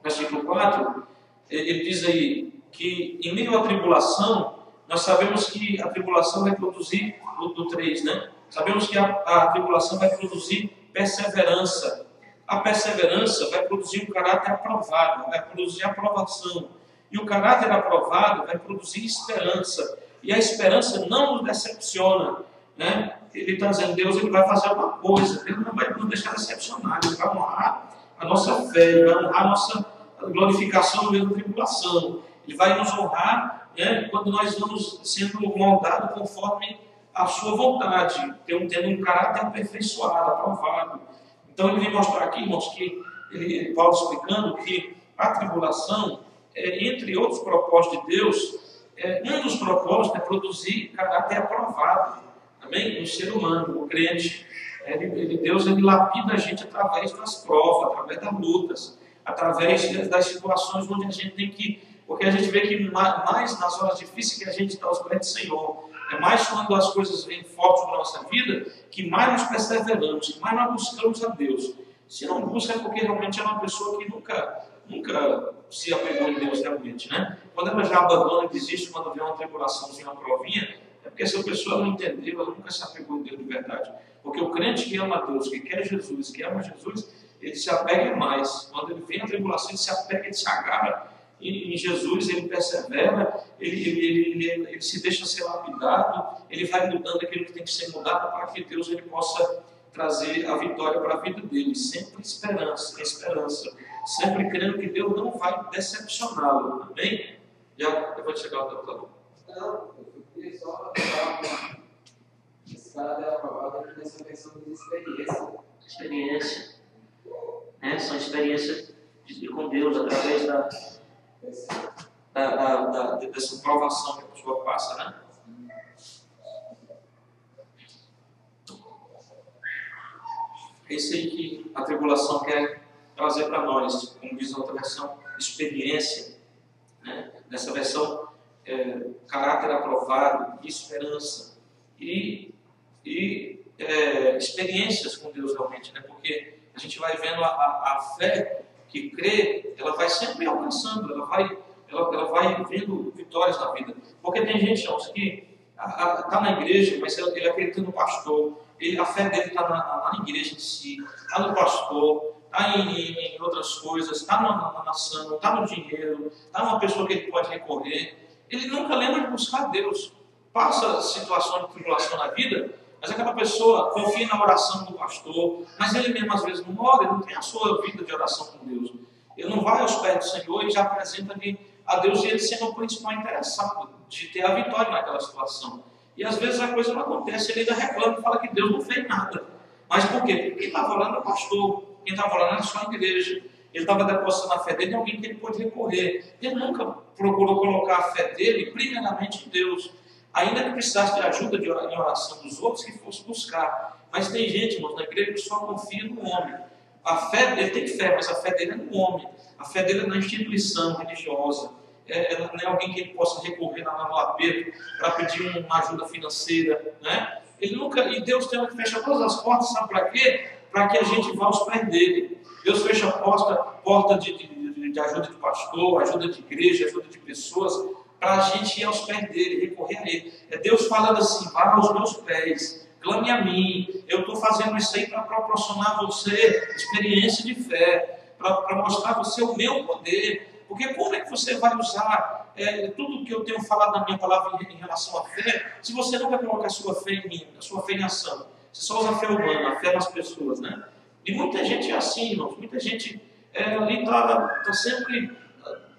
Versículo 4, ele diz aí que em meio à tribulação, nós sabemos que a tribulação vai produzir, do 3, né? Sabemos que a tribulação vai produzir perseverança. A perseverança vai produzir um caráter aprovado, vai produzir aprovação. E o caráter aprovado vai produzir esperança. E a esperança não nos decepciona, né? Ele está dizendo: Deus ele vai fazer uma coisa, Deus não vai nos deixar decepcionar, Ele vai honrar a nossa fé, Ele vai honrar a nossa glorificação no meio da tribulação. Ele vai nos honrar, né, quando nós vamos sendo moldados conforme a sua vontade, tendo um caráter aperfeiçoado, aprovado. Então ele vem mostrar aqui, irmãos, que Paulo explicando que a tribulação, entre outros propósitos de Deus, um dos propósitos é produzir caráter aprovado, amém? No ser humano, o crente. Deus ele lapida a gente através das provas, através das lutas, através das situações onde a gente tem que... Porque a gente vê que mais nas horas difíceis que a gente está aos pés do Senhor, é mais quando as coisas vêm fortes na nossa vida, que mais nós perseveramos, que mais nós buscamos a Deus. Se não busca é porque realmente é uma pessoa que nunca se apegou em Deus realmente, né? Quando ela já abandona e desiste quando vê uma tribulaçãozinha, uma provinha, é porque essa pessoa não entendeu, ela nunca se apegou em Deus de verdade. Porque o crente que ama a Deus, que quer Jesus, que ama Jesus, ele se apega mais. Quando ele vem a tribulação, ele se apega, ele se agarra em Jesus, ele persevera, ele se deixa ser lapidado, ele vai mudando aquilo que tem que ser mudado para que Deus ele possa trazer a vitória para a vida dele. Sempre esperança, sempre crendo que Deus não vai decepcioná-lo. Amém? Já vou chegar ao computador. Não, eu queria só falar esse cara dela aprovado aqui nessa questão de experiência. Né? São experiências com Deus através dessa provação que a pessoa passa, né? É isso aí que a tribulação quer trazer para nós, como diz na outra versão, experiência, né? Nessa versão, caráter aprovado, esperança e experiências com Deus realmente, né? Porque a gente vai vendo a fé que crê, ela vai sempre alcançando, ela vai vendo vitórias na vida. Porque tem gente, irmãos, que está na igreja, mas ele acredita no pastor, a fé dele está na igreja em si, está no pastor, está em outras coisas, está na nação, está no dinheiro, está numa pessoa que ele pode recorrer. Ele nunca lembra de buscar Deus. Passa situações de tribulação na vida, mas aquela pessoa confia na oração do pastor, mas ele mesmo às vezes não ora, ele não tem a sua vida de oração com Deus. Ele não vai aos pés do Senhor e já apresenta ali a Deus, e ele sendo o principal interessado de ter a vitória naquela situação. E às vezes a coisa não acontece, ele ainda reclama e fala que Deus não fez nada. Mas por quê? Porque quem estava orando é o pastor, quem estava orando era só a igreja. Ele estava depositando a fé dele em alguém que ele pôde recorrer. Ele nunca procurou colocar a fé dele primeiramente em Deus. Ainda que precisasse de ajuda em oração dos outros, que fosse buscar. Mas tem gente, irmãos, na igreja que só confia no homem. A fé, ele tem fé, mas a fé dele é no homem. A fé dele é na instituição religiosa. Não é alguém que ele possa recorrer lá no aperto para pedir uma ajuda financeira, né? Ele nunca, e Deus tem que fechar todas as portas, sabe para quê? Para que a gente vá aos pés dele. Deus fecha a porta de ajuda de pastor, ajuda de igreja, ajuda de pessoas, para a gente ir aos pés dele, recorrer a ele. É Deus falando assim: vá aos meus pés, clame a mim. Eu estou fazendo isso aí para proporcionar a você experiência de fé, para mostrar a você o meu poder. Porque como é que você vai usar tudo que eu tenho falado na minha palavra em relação à fé, se você não vai colocar a sua fé em mim, a sua fé em ação? Você só usa a fé humana, a fé nas pessoas, né? E muita gente é assim, irmãos. Muita gente ali está sempre,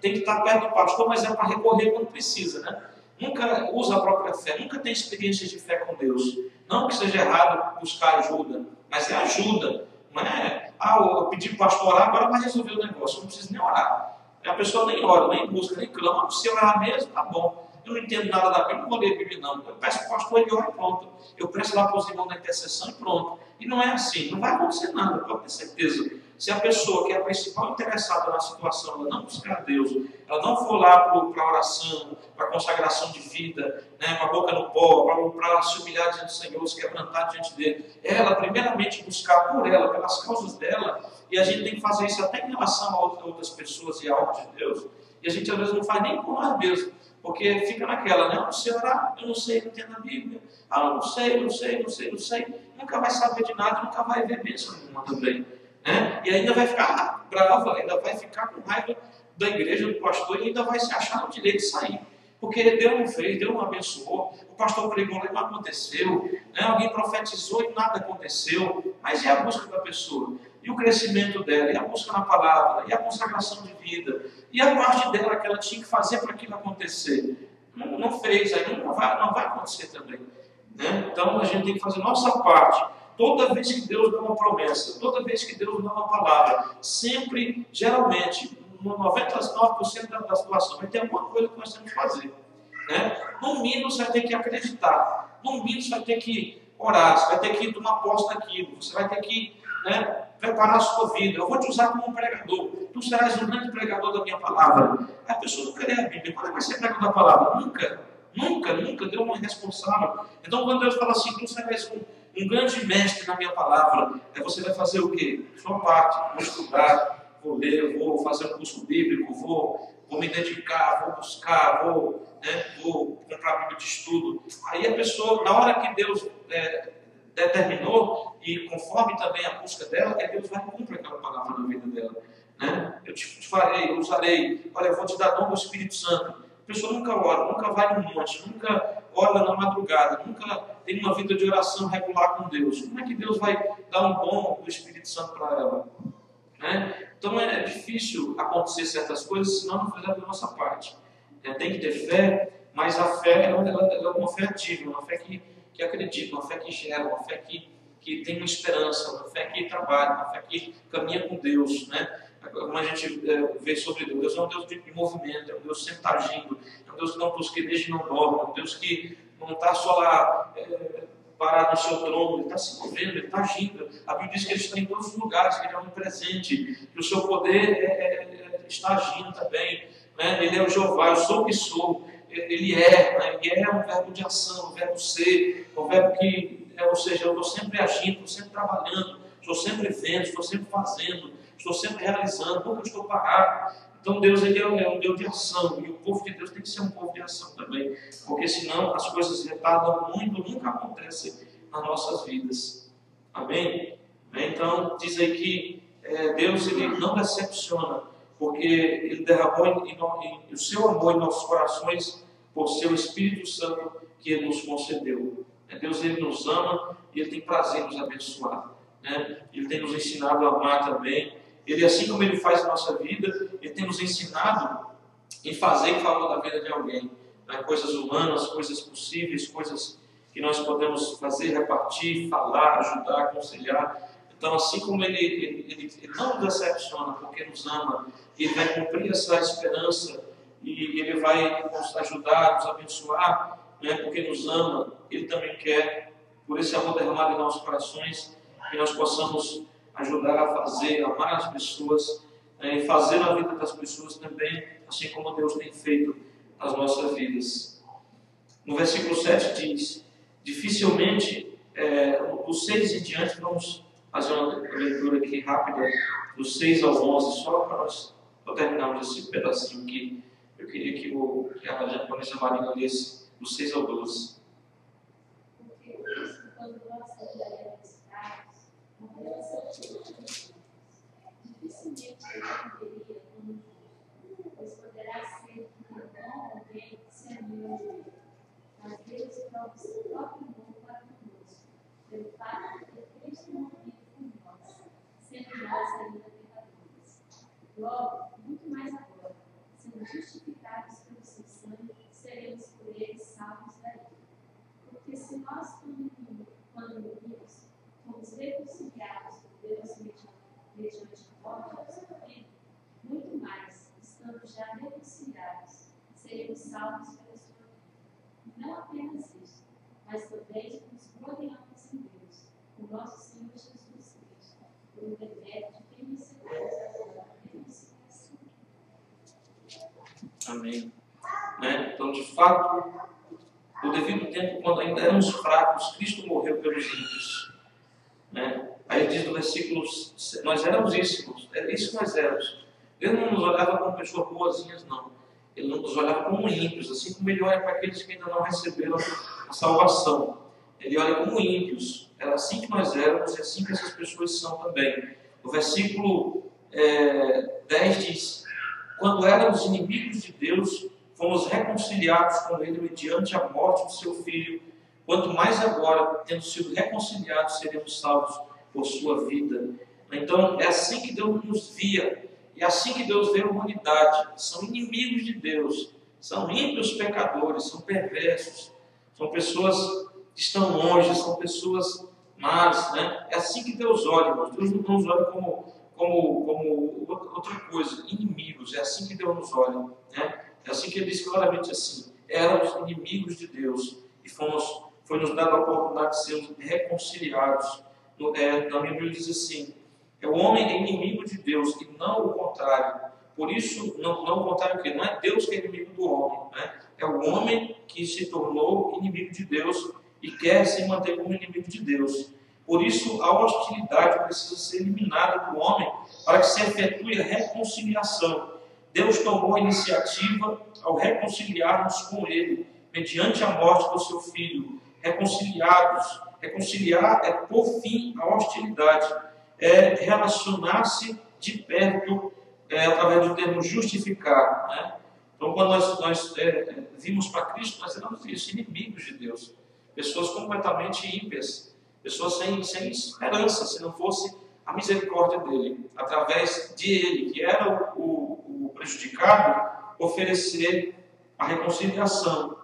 tem que estar perto do pastor, mas é para recorrer quando precisa, né? Nunca usa a própria fé, nunca tem experiências de fé com Deus. Não que seja errado buscar ajuda, mas é ajuda. Não é, eu pedi para o pastor orar, agora vai resolver o negócio, não precisa nem orar. A pessoa nem ora, nem busca, nem clama. Se orar mesmo, tá bom. Eu não entendo nada da Bíblia, não vou ler a Bíblia, não. Eu peço para o pastor, ele ora e pronto. Eu peço lá para os irmãos da intercessão e pronto. E não é assim, não vai acontecer nada, pode ter certeza. Se a pessoa que é a principal interessada na situação, ela não buscar a Deus, ela não for lá para a oração, para a consagração de vida, né, com a boca no pó, para se humilhar diante do Senhor, se quebrantar diante dele, ela primeiramente buscar por ela, pelas causas dela. E a gente tem que fazer isso até em relação a outras pessoas e a obra de Deus. E a gente às vezes não faz nem por nós mesmos, porque fica naquela, né? Eu não sei orar, eu não sei, não entendo a Bíblia. Eu não sei. Nunca vai saber de nada, nunca vai ver bênção nenhuma também. Né? E ainda vai ficar brava, ainda vai ficar com raiva da igreja, do pastor, e ainda vai se achar no direito de sair. Porque Deus não fez, Deus não abençoou, o pastor pregou e não aconteceu, né? Alguém profetizou e nada aconteceu. Mas é a busca da pessoa, e o crescimento dela, e a busca na palavra, e a consagração de vida, e a parte dela que ela tinha que fazer para aquilo acontecer. Não fez, aí não vai acontecer também. Né? Então a gente tem que fazer nossa parte. Toda vez que Deus dá uma promessa, toda vez que Deus dá uma palavra, sempre, geralmente, 99% da situação, vai ter alguma coisa que nós temos que fazer. Né? No mínimo você vai ter que acreditar, no mínimo você vai ter que orar, você vai ter que tomar posse daquilo, você vai ter que, né, preparar a sua vida. Eu vou te usar como um pregador, tu serás um grande pregador da minha palavra. A pessoa nunca lê a Bíblia, quando vai ser pregador da palavra? Nunca, Deus não é responsável. Então quando Deus fala assim, tu serás um grande mestre na minha palavra, aí você vai fazer o quê? Sua parte, vou estudar, vou ler, vou fazer um curso bíblico, vou me dedicar, vou buscar, vou comprar a Bíblia de estudo. Aí a pessoa, na hora que Deus determinou, e conforme também a busca dela, é Deus vai cumprir aquela palavra na vida dela. Né? Eu te farei, eu usarei, olha, eu vou te dar dom do Espírito Santo. A pessoa nunca ora, nunca vai no monte, nunca ora na madrugada, nunca tem uma vida de oração regular com Deus. Como é que Deus vai dar um dom do Espírito Santo para ela? Né? Então é difícil acontecer certas coisas se não fizer da nossa parte. Tem que ter fé, mas a fé ela é uma fé ativa, uma fé que acredita, uma fé que gera, uma fé que tem uma esperança, uma fé que trabalha, uma fé que caminha com Deus. Né? Como a gente vê sobre Deus, Deus é um Deus de movimento, é um Deus que sempre está agindo, é um Deus que não tosqueneja e não dorme, é um Deus que não está só lá parado no seu trono, ele está se movendo, ele está agindo. A Bíblia diz que ele está em todos os lugares, que ele é omnipresente, que o seu poder está agindo também. Né? Ele é o Jeová, eu sou o que sou, ele é, né? E é um verbo de ação, um verbo ser, um verbo que, ou seja, eu estou sempre agindo, estou sempre trabalhando, estou sempre vendo, estou sempre fazendo, estou sempre realizando, nunca estou parado. Então Deus ele é um Deus de ação, e o povo de Deus tem que ser um povo de ação também, porque senão as coisas retardam muito, nunca acontecem nas nossas vidas. Amém? Então diz aí Deus ele não decepciona, porque Ele derramou o seu amor em nossos corações por seu Espírito Santo que Ele nos concedeu. Deus ele nos ama e Ele tem prazer em nos abençoar. Ele tem nos ensinado a amar também. Ele, assim como Ele faz na nossa vida, Ele tem nos ensinado em fazer em favor da vida de alguém. Coisas humanas, coisas possíveis, coisas que nós podemos fazer, repartir, falar, ajudar, aconselhar. Então, assim como ele não nos decepciona porque nos ama, Ele vai cumprir essa esperança e Ele vai nos ajudar, nos abençoar, porque nos ama. Ele também quer, por esse amor derramado em nossos corações, que nós possamos ajudar a fazer, amar as pessoas, e fazer na vida das pessoas também, assim como Deus tem feito nas nossas vidas. No versículo 7 diz, dificilmente, do 6 em diante, vamos fazer uma leitura aqui rápida, do 6 ao 11, só para nós terminarmos esse pedacinho aqui. Eu queria que a Japonesa Marina lesse do 6 ao 12. Porque quando nós trabalhamos escravos, dificilmente ele entenderia como justo, pois poderá ser que não alguém se anime, mas Deus prova o seu próprio amor para conosco, pelo fato de ter Cristo morrido por nós, sendo nós ainda pecadores. Logo, muito mais agora, sendo justificados pelo seu sangue, seremos por ele salvos da ira. Porque se nós, quando morrimos, fomos reconciliados com Deus mediante a morte do seu Filho, muito mais, estando já reconciliados, seremos salvos pela sua vida. Não apenas isso, mas também nos gloriamos em Deus, o nosso Senhor Jesus Cristo, por intermédio de quem recebemos agora a reconciliação. Amém. Então, de fato, no devido tempo, quando ainda éramos fracos, Cristo morreu pelos ímpios. Aí diz no versículo, nós éramos isso que nós éramos. Ele não nos olhava como pessoas boazinhas, não. Ele não nos olhava como ímpios, assim como Ele olha para aqueles que ainda não receberam a salvação. Ele olha como ímpios. Era assim que nós éramos e assim que essas pessoas são também. No versículo 10 diz, quando éramos inimigos de Deus, fomos reconciliados com Ele mediante a morte do seu Filho. Quanto mais agora, tendo sido reconciliados, seremos salvos por sua vida. Então, é assim que Deus nos via. E é assim que Deus vê a humanidade. São inimigos de Deus. São ímpios pecadores, são perversos. São pessoas que estão longe, são pessoas más. É assim que Deus olha, irmãos. Deus não nos olha como outra coisa, inimigos. É assim que Deus nos olha. É assim que Ele diz claramente assim. Éramos inimigos de Deus e foi nos dada a oportunidade de sermos reconciliados. Na Bíblia diz assim, o homem é inimigo de Deus e não o contrário. Por isso, não o contrário, que não é Deus que é inimigo do homem, é o homem que se tornou inimigo de Deus e quer se manter como inimigo de Deus. Por isso, a hostilidade precisa ser eliminada do homem para que se efetue a reconciliação. Deus tomou a iniciativa ao reconciliar-nos com Ele, mediante a morte do seu Filho. Reconciliar é pôr fim à hostilidade, é relacionar-se de perto, através do termo justificar. Então, quando nós vimos para Cristo, nós éramos isso, inimigos de Deus, pessoas completamente ímpias, pessoas sem esperança, se não fosse a misericórdia dele, através de ele, que era o prejudicado, oferecer a reconciliação.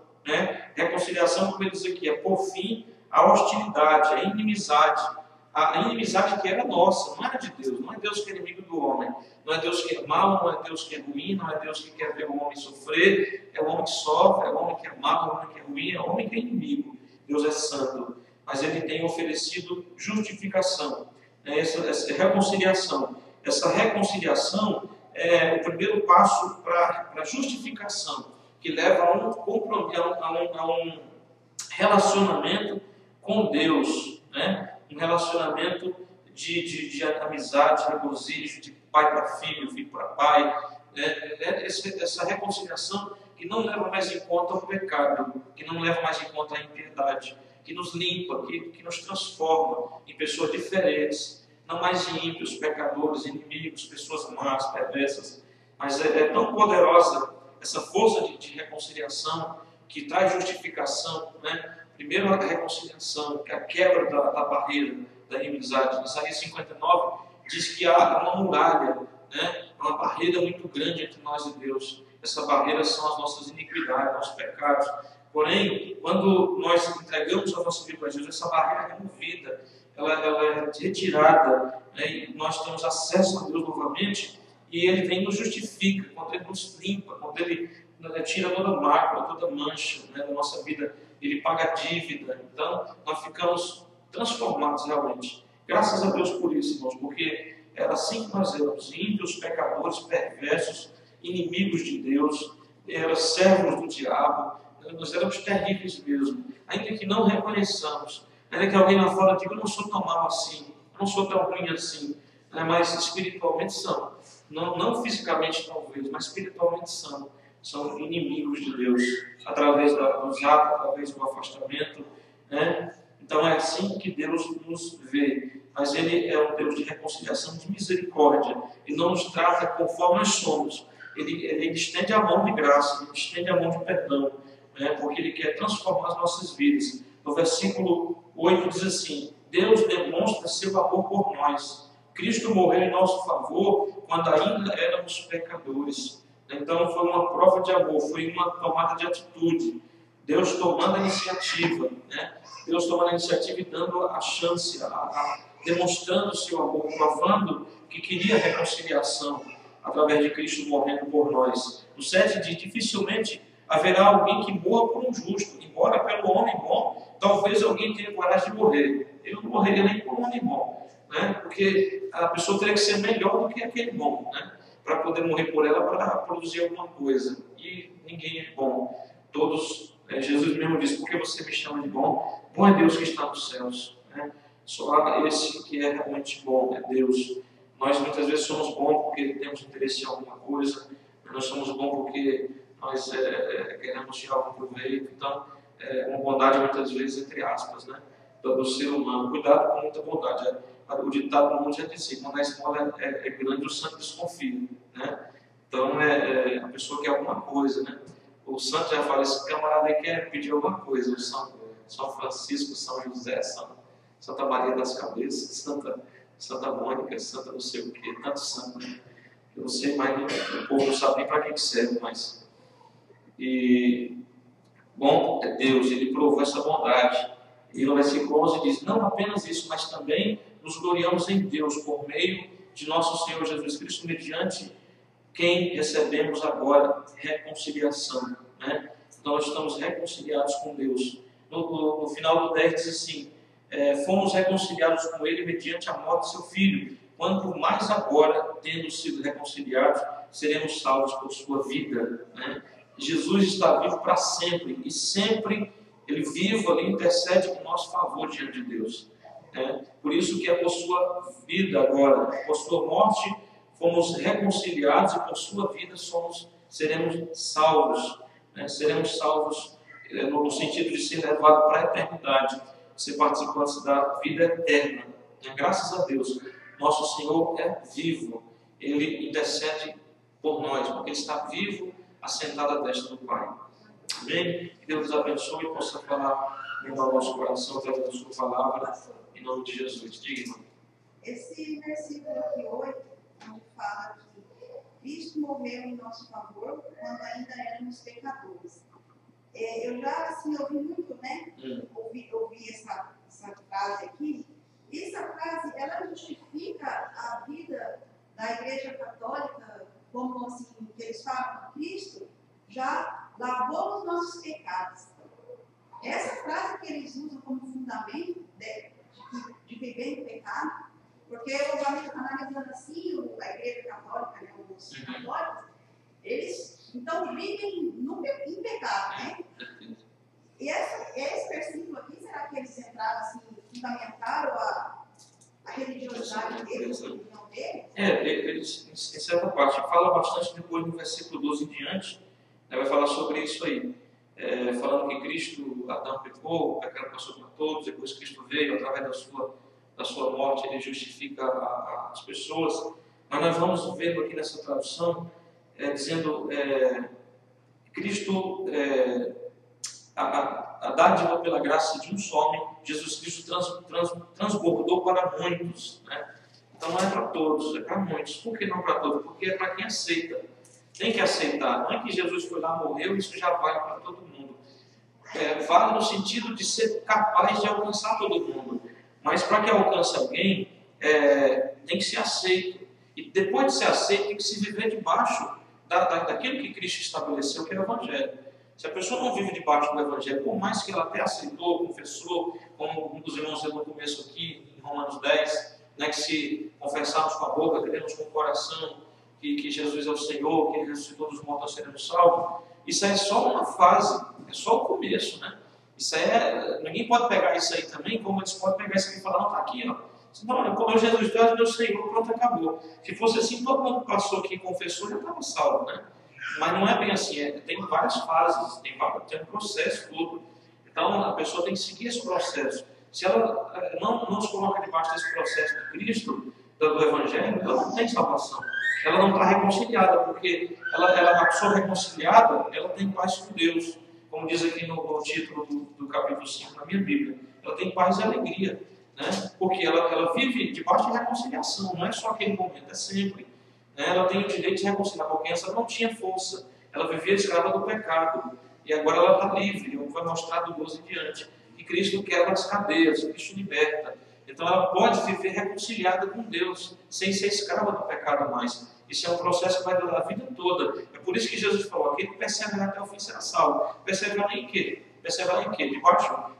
Reconciliação, como ele diz aqui, é pôr fim à hostilidade, à inimizade. A inimizade que era nossa, não era de Deus. Não é Deus que é inimigo do homem. Não é Deus que é mau, não é Deus que é ruim, não é Deus que quer ver o homem sofrer. É o homem que sofre, é o homem que é mau, é o homem que é ruim, é o homem que é inimigo. Deus é santo. Mas Ele tem oferecido justificação, essa reconciliação. Essa reconciliação é o primeiro passo para a justificação, que leva a um compromisso, a um relacionamento com Deus, um relacionamento de amizade, de regozijo, de pai para filho, filho para pai. Essa reconciliação que não leva mais em conta o pecado, que não leva mais em conta a impiedade, que nos limpa, que nos transforma em pessoas diferentes, não mais de ímpios, pecadores, inimigos, pessoas más, perversas, mas é tão poderosa essa força de reconciliação que traz justificação, né? Primeiro a reconciliação, que é a quebra da barreira da inimizade. Isaías 59 diz que há uma muralha, né? Uma barreira muito grande entre nós e Deus. Essa barreira são as nossas iniquidades, nossos pecados. Porém, quando nós entregamos a nossa vida a Jesus, essa barreira é removida, ela é retirada, né? E nós temos acesso a Deus novamente, e Ele vem e nos justifica, quando Ele nos limpa, quando Ele tira toda mácula, toda mancha, né, da nossa vida, Ele paga a dívida. Então, nós ficamos transformados realmente. Graças a Deus por isso, irmãos, porque era assim que nós éramos, ímpios, pecadores, perversos, inimigos de Deus, éramos servos do diabo, nós éramos terríveis mesmo, ainda que não reconheçamos, ainda que alguém lá fora diga, eu não sou tão mal assim, eu não sou tão ruim assim, né, mas espiritualmente são, não fisicamente talvez, mas espiritualmente são inimigos de Deus, através dos atos, através do afastamento, né? Então é assim que Deus nos vê, mas Ele é um Deus de reconciliação, de misericórdia, e não nos trata conforme nós somos. Ele estende a mão de graça, Ele estende a mão de perdão, né? Porque Ele quer transformar as nossas vidas. No versículo 8 diz assim, Deus demonstra seu amor por nós. Cristo morreu em nosso favor quando ainda éramos pecadores. Então foi uma prova de amor, foi uma tomada de atitude. Deus tomando a iniciativa, né? Deus tomando a iniciativa e dando a chance, demonstrando o seu amor, provando que queria reconciliação através de Cristo morrendo por nós. O 7 diz, dificilmente haverá alguém que morra por um justo, embora pelo homem bom, talvez alguém tenha coragem de morrer. Eu não morreria nem por um homem bom, né? Porque a pessoa teria que ser melhor do que aquele bom, né? Para poder morrer por ela, para produzir alguma coisa. E ninguém é bom. Todos, Jesus mesmo disse, por que você me chama de bom? Bom é Deus que está nos céus, né? Só esse que é realmente bom, é Deus. Nós muitas vezes somos bons porque temos interesse em alguma coisa, nós somos bons porque nós queremos tirar algum proveito. Então, uma bondade muitas vezes, entre aspas, né? Do ser humano. Cuidado com muita bondade. O ditado no mundo já disse, quando a esmola é grande, o santo desconfia, né? Então, a pessoa quer alguma coisa, né? O santo já fala, esse camarada aí quer pedir alguma coisa. O São Francisco, São José, Santa Maria das Cabeças, Santa Mônica, Santa não sei o quê, tanto santo, né? Eu não sei, mas o povo não sabe nem para que serve mais. E bom é Deus, Ele provou essa bondade. E no versículo 11 diz, não apenas isso, mas também nos gloriamos em Deus por meio de nosso Senhor Jesus Cristo, mediante quem recebemos agora reconciliação, né? Então nós estamos reconciliados com Deus. No final do 10 diz assim, fomos reconciliados com Ele mediante a morte de seu Filho, quanto mais agora, tendo sido reconciliados, seremos salvos por sua vida, né? Jesus está vivo para sempre, e sempre Ele vivo ali intercede em nosso favor diante de Deus, né? Por isso que é por sua vida agora, por sua morte, fomos reconciliados e por sua vida seremos salvos, né? Seremos salvos no sentido de ser levados para a eternidade, ser participantes da vida eterna, né? Graças a Deus, nosso Senhor é vivo, Ele intercede por nós, porque Ele está vivo, assentado à destra do Pai. Amém? Que Deus nos abençoe e possa falar no nosso coração através da sua palavra, em nome de Jesus. Diga, irmão. Esse versículo aqui 8, onde fala que Cristo morreu em nosso favor quando ainda éramos pecadores. Eu já assim, ouvi muito, né? Ouvi essa frase aqui. E essa frase, ela justifica a vida da Igreja Católica, como assim, que eles falam que Cristo já lavou os nossos pecados. Essa frase que eles usam como fundamento de viver em pecado, porque eu analisando assim, a Igreja Católica, né, os católicos, eles então vivem em pecado, né? E esse versículo aqui, será que eles entraram assim, fundamentaram a religiosidade deles, a religião deles? Eles, em certa parte, fala bastante depois no versículo 12 em diante, vai falar sobre isso aí. Falando que Cristo, Adão pecou, o pecado passou para todos, depois Cristo veio através da sua morte, ele justifica as pessoas. Mas nós vamos vendo aqui nessa tradução, dizendo, Cristo, a dádiva pela graça de um só homem, Jesus Cristo transbordou para muitos, né? Então não é para todos, é para muitos. Por que não para todos? Porque é para quem aceita. Tem que aceitar. Não é que Jesus foi lá, morreu, isso já vale para todo mundo. Vale no sentido de ser capaz de alcançar todo mundo. Mas para que alcance alguém, tem que ser aceito. E depois de ser aceito, tem que se viver debaixo daquilo que Cristo estabeleceu, que é o Evangelho. Se a pessoa não vive debaixo do Evangelho, por mais que ela até aceitou, confessou, como um dos irmãos no começo aqui, em Romanos 10, né, que se confessarmos com a boca, cremos com o coração que Jesus é o Senhor, que Ele ressuscitou dos mortos, seremos salvos, isso é só uma fase, é só o começo, né? Isso ninguém pode pegar isso aí também, como eles podem pegar isso aqui e falar, não, está aqui, ó. Não, como Jesus é meu Senhor, pronto, acabou. Se fosse assim, todo mundo que passou aqui e confessou já estava salvo, né? Mas não é bem assim, tem várias fases, tem um processo todo. Então a pessoa tem que seguir esse processo. Se ela não se coloca debaixo desse processo de Cristo, do Evangelho, ela não tem salvação. Ela não está reconciliada, porque a pessoa reconciliada, ela tem paz com Deus. Como diz aqui no título do capítulo 5 na minha Bíblia. Ela tem paz e alegria, né? Porque ela vive debaixo de reconciliação, não é só aquele momento, é sempre. Ela tem o direito de se reconciliar, porque essa não tinha força. Ela vivia escrava do pecado. E agora ela está livre, vai mostrar do 12 em diante. E Cristo quebra as cadeias, Cristo liberta. Então ela pode viver reconciliada com Deus, sem ser escrava do pecado mais. Isso é um processo que vai durar a vida toda. É por isso que Jesus falou, aquele que perseverar até o fim será salvo. Perseverar em quê? Perseverar em quê?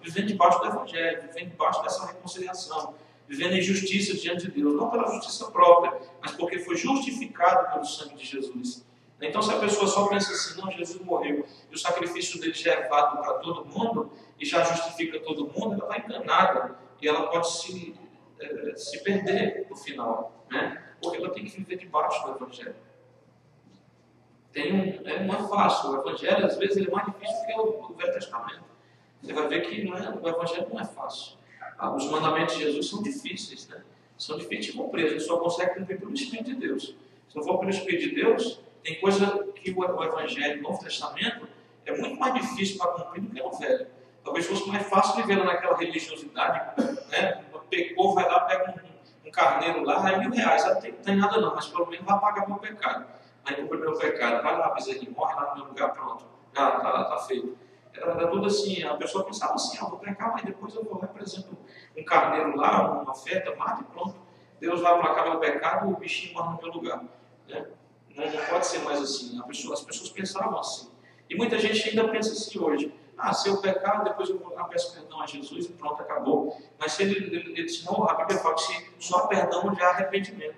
Vivendo debaixo do Evangelho, vivendo debaixo dessa reconciliação, vivendo em justiça diante de Deus, não pela justiça própria, mas porque foi justificado pelo sangue de Jesus. Então, se a pessoa só pensa assim, não, Jesus morreu, e o sacrifício dele já é válido para todo mundo, e já justifica todo mundo, ela está enganada, e ela pode se perder no final, né? Porque ela tem que viver debaixo do Evangelho. Não é fácil, o Evangelho, às vezes, ele é mais difícil que o Velho Testamento. Você vai ver que o Evangelho não é fácil. Os mandamentos de Jesus são difíceis, né? São difíceis de cumprir, a gente só consegue cumprir pelo Espírito de Deus. Se não for pelo Espírito de Deus, tem coisa que o Evangelho, o Novo Testamento, é muito mais difícil para cumprir do que o Velho. Talvez fosse mais fácil viver naquela religiosidade, né? Pecou, vai lá, pega um carneiro lá, é R$1.000. Não tem nada não, mas pelo menos vai pagar meu pecado. Aí cumpre meu pecado, vai lá, bezerrinho, morre lá no meu lugar, pronto. Já está feito. Era tudo assim, a pessoa pensava assim, vou pecar, mas depois eu vou lá, por exemplo, um carneiro lá, uma oferta, mata e pronto. Deus vai aplacar meu pecado, o bichinho morre no meu lugar. Né? Não pode ser mais assim. As pessoas pensavam assim. E muita gente ainda pensa assim hoje. Se eu pecar, depois eu vou lá, peço perdão a Jesus e pronto, acabou. Mas se ele disse, não, a Bíblia fala que só perdão já há arrependimento.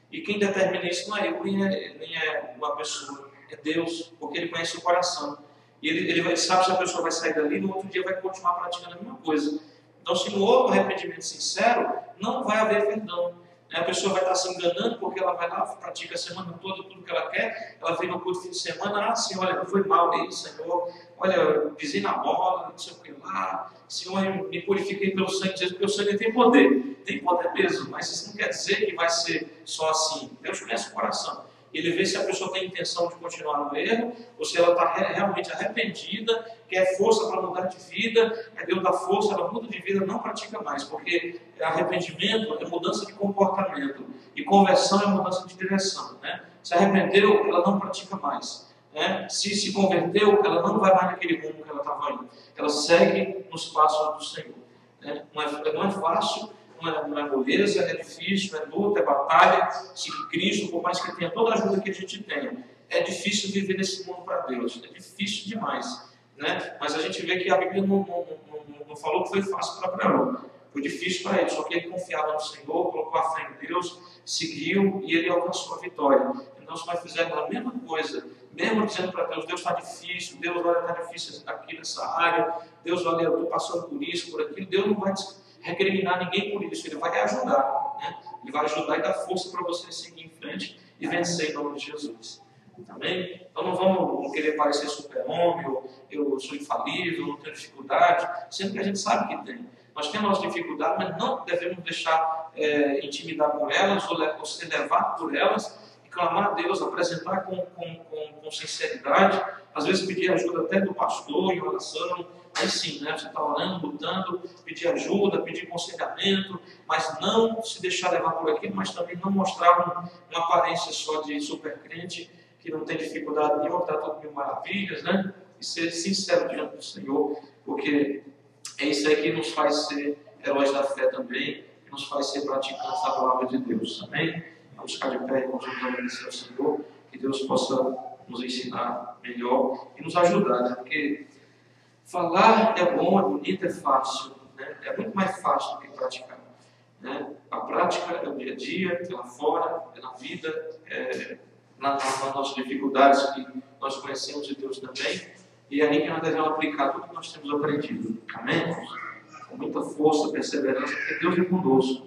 E quem determina isso não é eu, nem é uma pessoa, é Deus, porque Ele conhece o coração. E ele sabe se a pessoa vai sair dali, no outro dia vai continuar praticando a mesma coisa. Então, se não houver arrependimento sincero, não vai haver perdão. A pessoa vai estar se enganando porque ela vai lá, pratica a semana toda tudo que ela quer, ela vem no culto fim de semana, sim, olha, não foi mal aí, Senhor, olha, eu pisei na bola, não sei o que lá, Senhor, eu me purifiquei pelo sangue de Jesus, porque o sangue tem poder mesmo, mas isso não quer dizer que vai ser só assim. Deus conhece o coração. Ele vê se a pessoa tem intenção de continuar no erro, ou se ela está realmente arrependida, quer força para mudar de vida, Deus dá força, ela muda de vida, não pratica mais, porque arrependimento é mudança de comportamento, e conversão é mudança de direção. Né? Se arrependeu, ela não pratica mais. Né? Se converteu, ela não vai mais naquele rumo que ela estava indo. Ela segue nos passos do Senhor. Né? Não é fácil. Não é moleza, é difícil, é luta, é batalha. Seguir Cristo, por mais que tenha toda a ajuda que a gente tenha, é difícil viver nesse mundo para Deus, é difícil demais. Né? Mas a gente vê que a Bíblia não falou que foi fácil para Abraão, foi difícil para ele, só que ele confiava no Senhor, colocou a fé em Deus, seguiu e ele alcançou a vitória. Então, se nós fizermos a mesma coisa, mesmo dizendo para Deus, Deus está difícil, Deus, olha, está difícil aqui nessa área, Deus, olha, eu estou passando por isso, por aquilo, Deus não vai recriminar ninguém por isso, Ele vai ajudar, né? Ele vai ajudar e dar força para você seguir em frente e vencer em nome de Jesus. Amém? Então não vamos querer parecer super-homem, eu sou infalível, não tenho dificuldade, sendo que a gente sabe que tem. Nós temos as dificuldades, mas não devemos deixar intimidar por elas ou ser levado por elas e clamar a Deus, apresentar com sinceridade, às vezes pedir ajuda até do pastor em oração. Aí sim, né? Você está orando, lutando, pedir ajuda, pedir aconselhamento, mas não se deixar levar por aquilo, mas também não mostrar uma aparência só de super crente, que não tem dificuldade nenhuma, está tudo mil maravilhas, né? E ser sincero diante do Senhor, porque é isso aí que nos faz ser heróis da fé também, que nos faz ser praticantes da palavra de Deus. Amém? Vamos ficar de pé e vamos agradecer ao Senhor, que Deus possa nos ensinar melhor e nos ajudar, né? Porque falar é bom, é bonito, é fácil, né? É muito mais fácil do que praticar, né? A prática é o dia a dia, é lá fora, é na vida, nas nossas dificuldades que nós conhecemos de Deus também, e é aí que nós devemos aplicar tudo que nós temos aprendido. Amém? Com muita força, perseverança, porque Deus é conosco,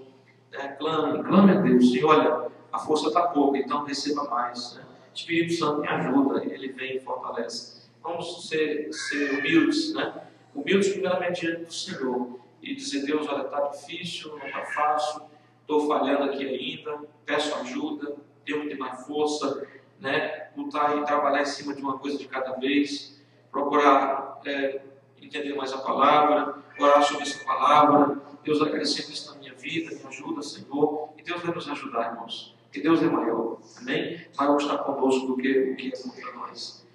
né? Clame a Deus, e olha, a força está pouca, então receba mais, né? Espírito Santo me ajuda, Ele vem e fortalece. Vamos ser humildes, né? Humildes primeiramente diante do Senhor e dizer: Deus, olha, está difícil, não está fácil, estou falhando aqui ainda, peço ajuda, tenho que ter mais força, né? Lutar e trabalhar em cima de uma coisa de cada vez, procurar entender mais a palavra, orar sobre essa palavra. Deus acrescenta isso na minha vida, me ajuda, Senhor, e Deus vai nos ajudar, irmãos, porque Deus é maior, amém? Maior está conosco do que o que é contra nós.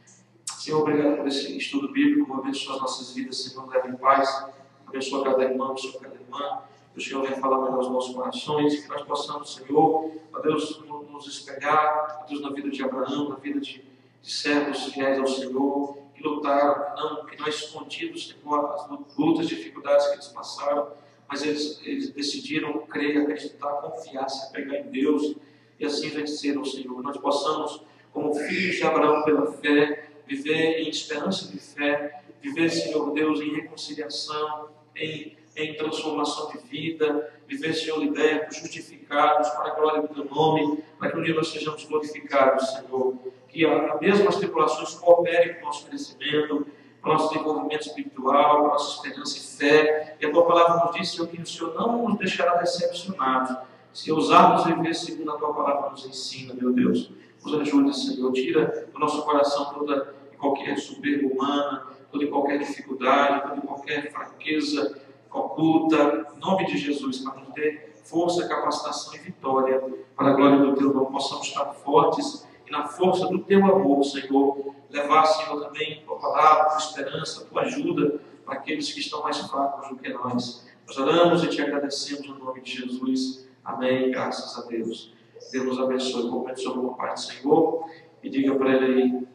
Senhor, obrigado por esse estudo bíblico, abençoa as nossas vidas, Senhor, leve em paz, abençoa cada irmão, abençoa cada irmã, que o Senhor venha falar mais aos nossos corações, que nós possamos, Senhor, ó Deus, nos espelhar, ó Deus, na vida de Abraão, na vida de servos fiéis ao Senhor, que lutaram, que não escondidos, Senhor, as lutas, dificuldades que eles passaram, mas eles decidiram crer, acreditar, confiar, se apegar em Deus, e assim venceram, Senhor. Nós possamos, como filhos de Abraão pela fé, viver em esperança de fé, viver, Senhor Deus, em reconciliação, em transformação de vida, viver, Senhor, libertos, justificados para a glória do Teu nome, para que um dia nós sejamos glorificados, Senhor. Que mesmo as tribulações cooperem com o nosso crescimento, para o nosso desenvolvimento espiritual, para a nossa esperança e fé. E a Tua palavra nos diz, Senhor, que o Senhor não nos deixará decepcionados, se ousarmos viver segundo a Tua palavra nos ensina, meu Deus. Nos ajude, Senhor. Tira do nosso coração toda e qualquer soberba humana, toda e qualquer dificuldade, toda e qualquer fraqueza oculta. Em nome de Jesus, para nos dê força, capacitação e vitória. Para a glória do Teu nome, possamos estar fortes e na força do Teu amor, Senhor. Levar, Senhor, também Tua palavra, Tua esperança, Tua ajuda para aqueles que estão mais fracos do que nós. Nós oramos e Te agradecemos no nome de Jesus. Amém. Graças a Deus. Deus nos abençoe. Comente sobre uma parte do Senhor e diga para ele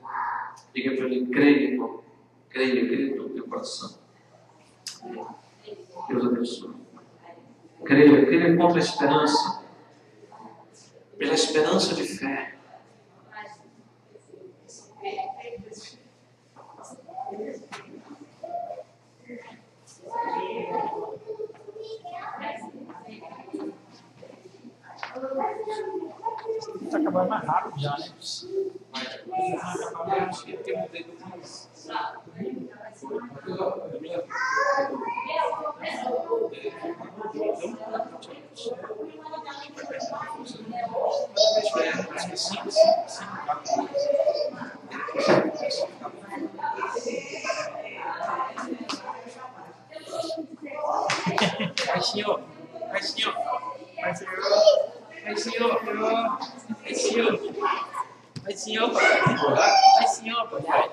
aí, creia, irmão. Creia no teu coração. Deus abençoe. Creia contra a esperança, pela esperança de fé. Está acabando mais rápido já, né? Vai acabar mais rápido. Tem um dedo mais. Vai, senhor. Vai, senhor. Vai, senhor. Vai, senhor. Vai, senhor. Vai, senhor. Vai, senhor. Vai.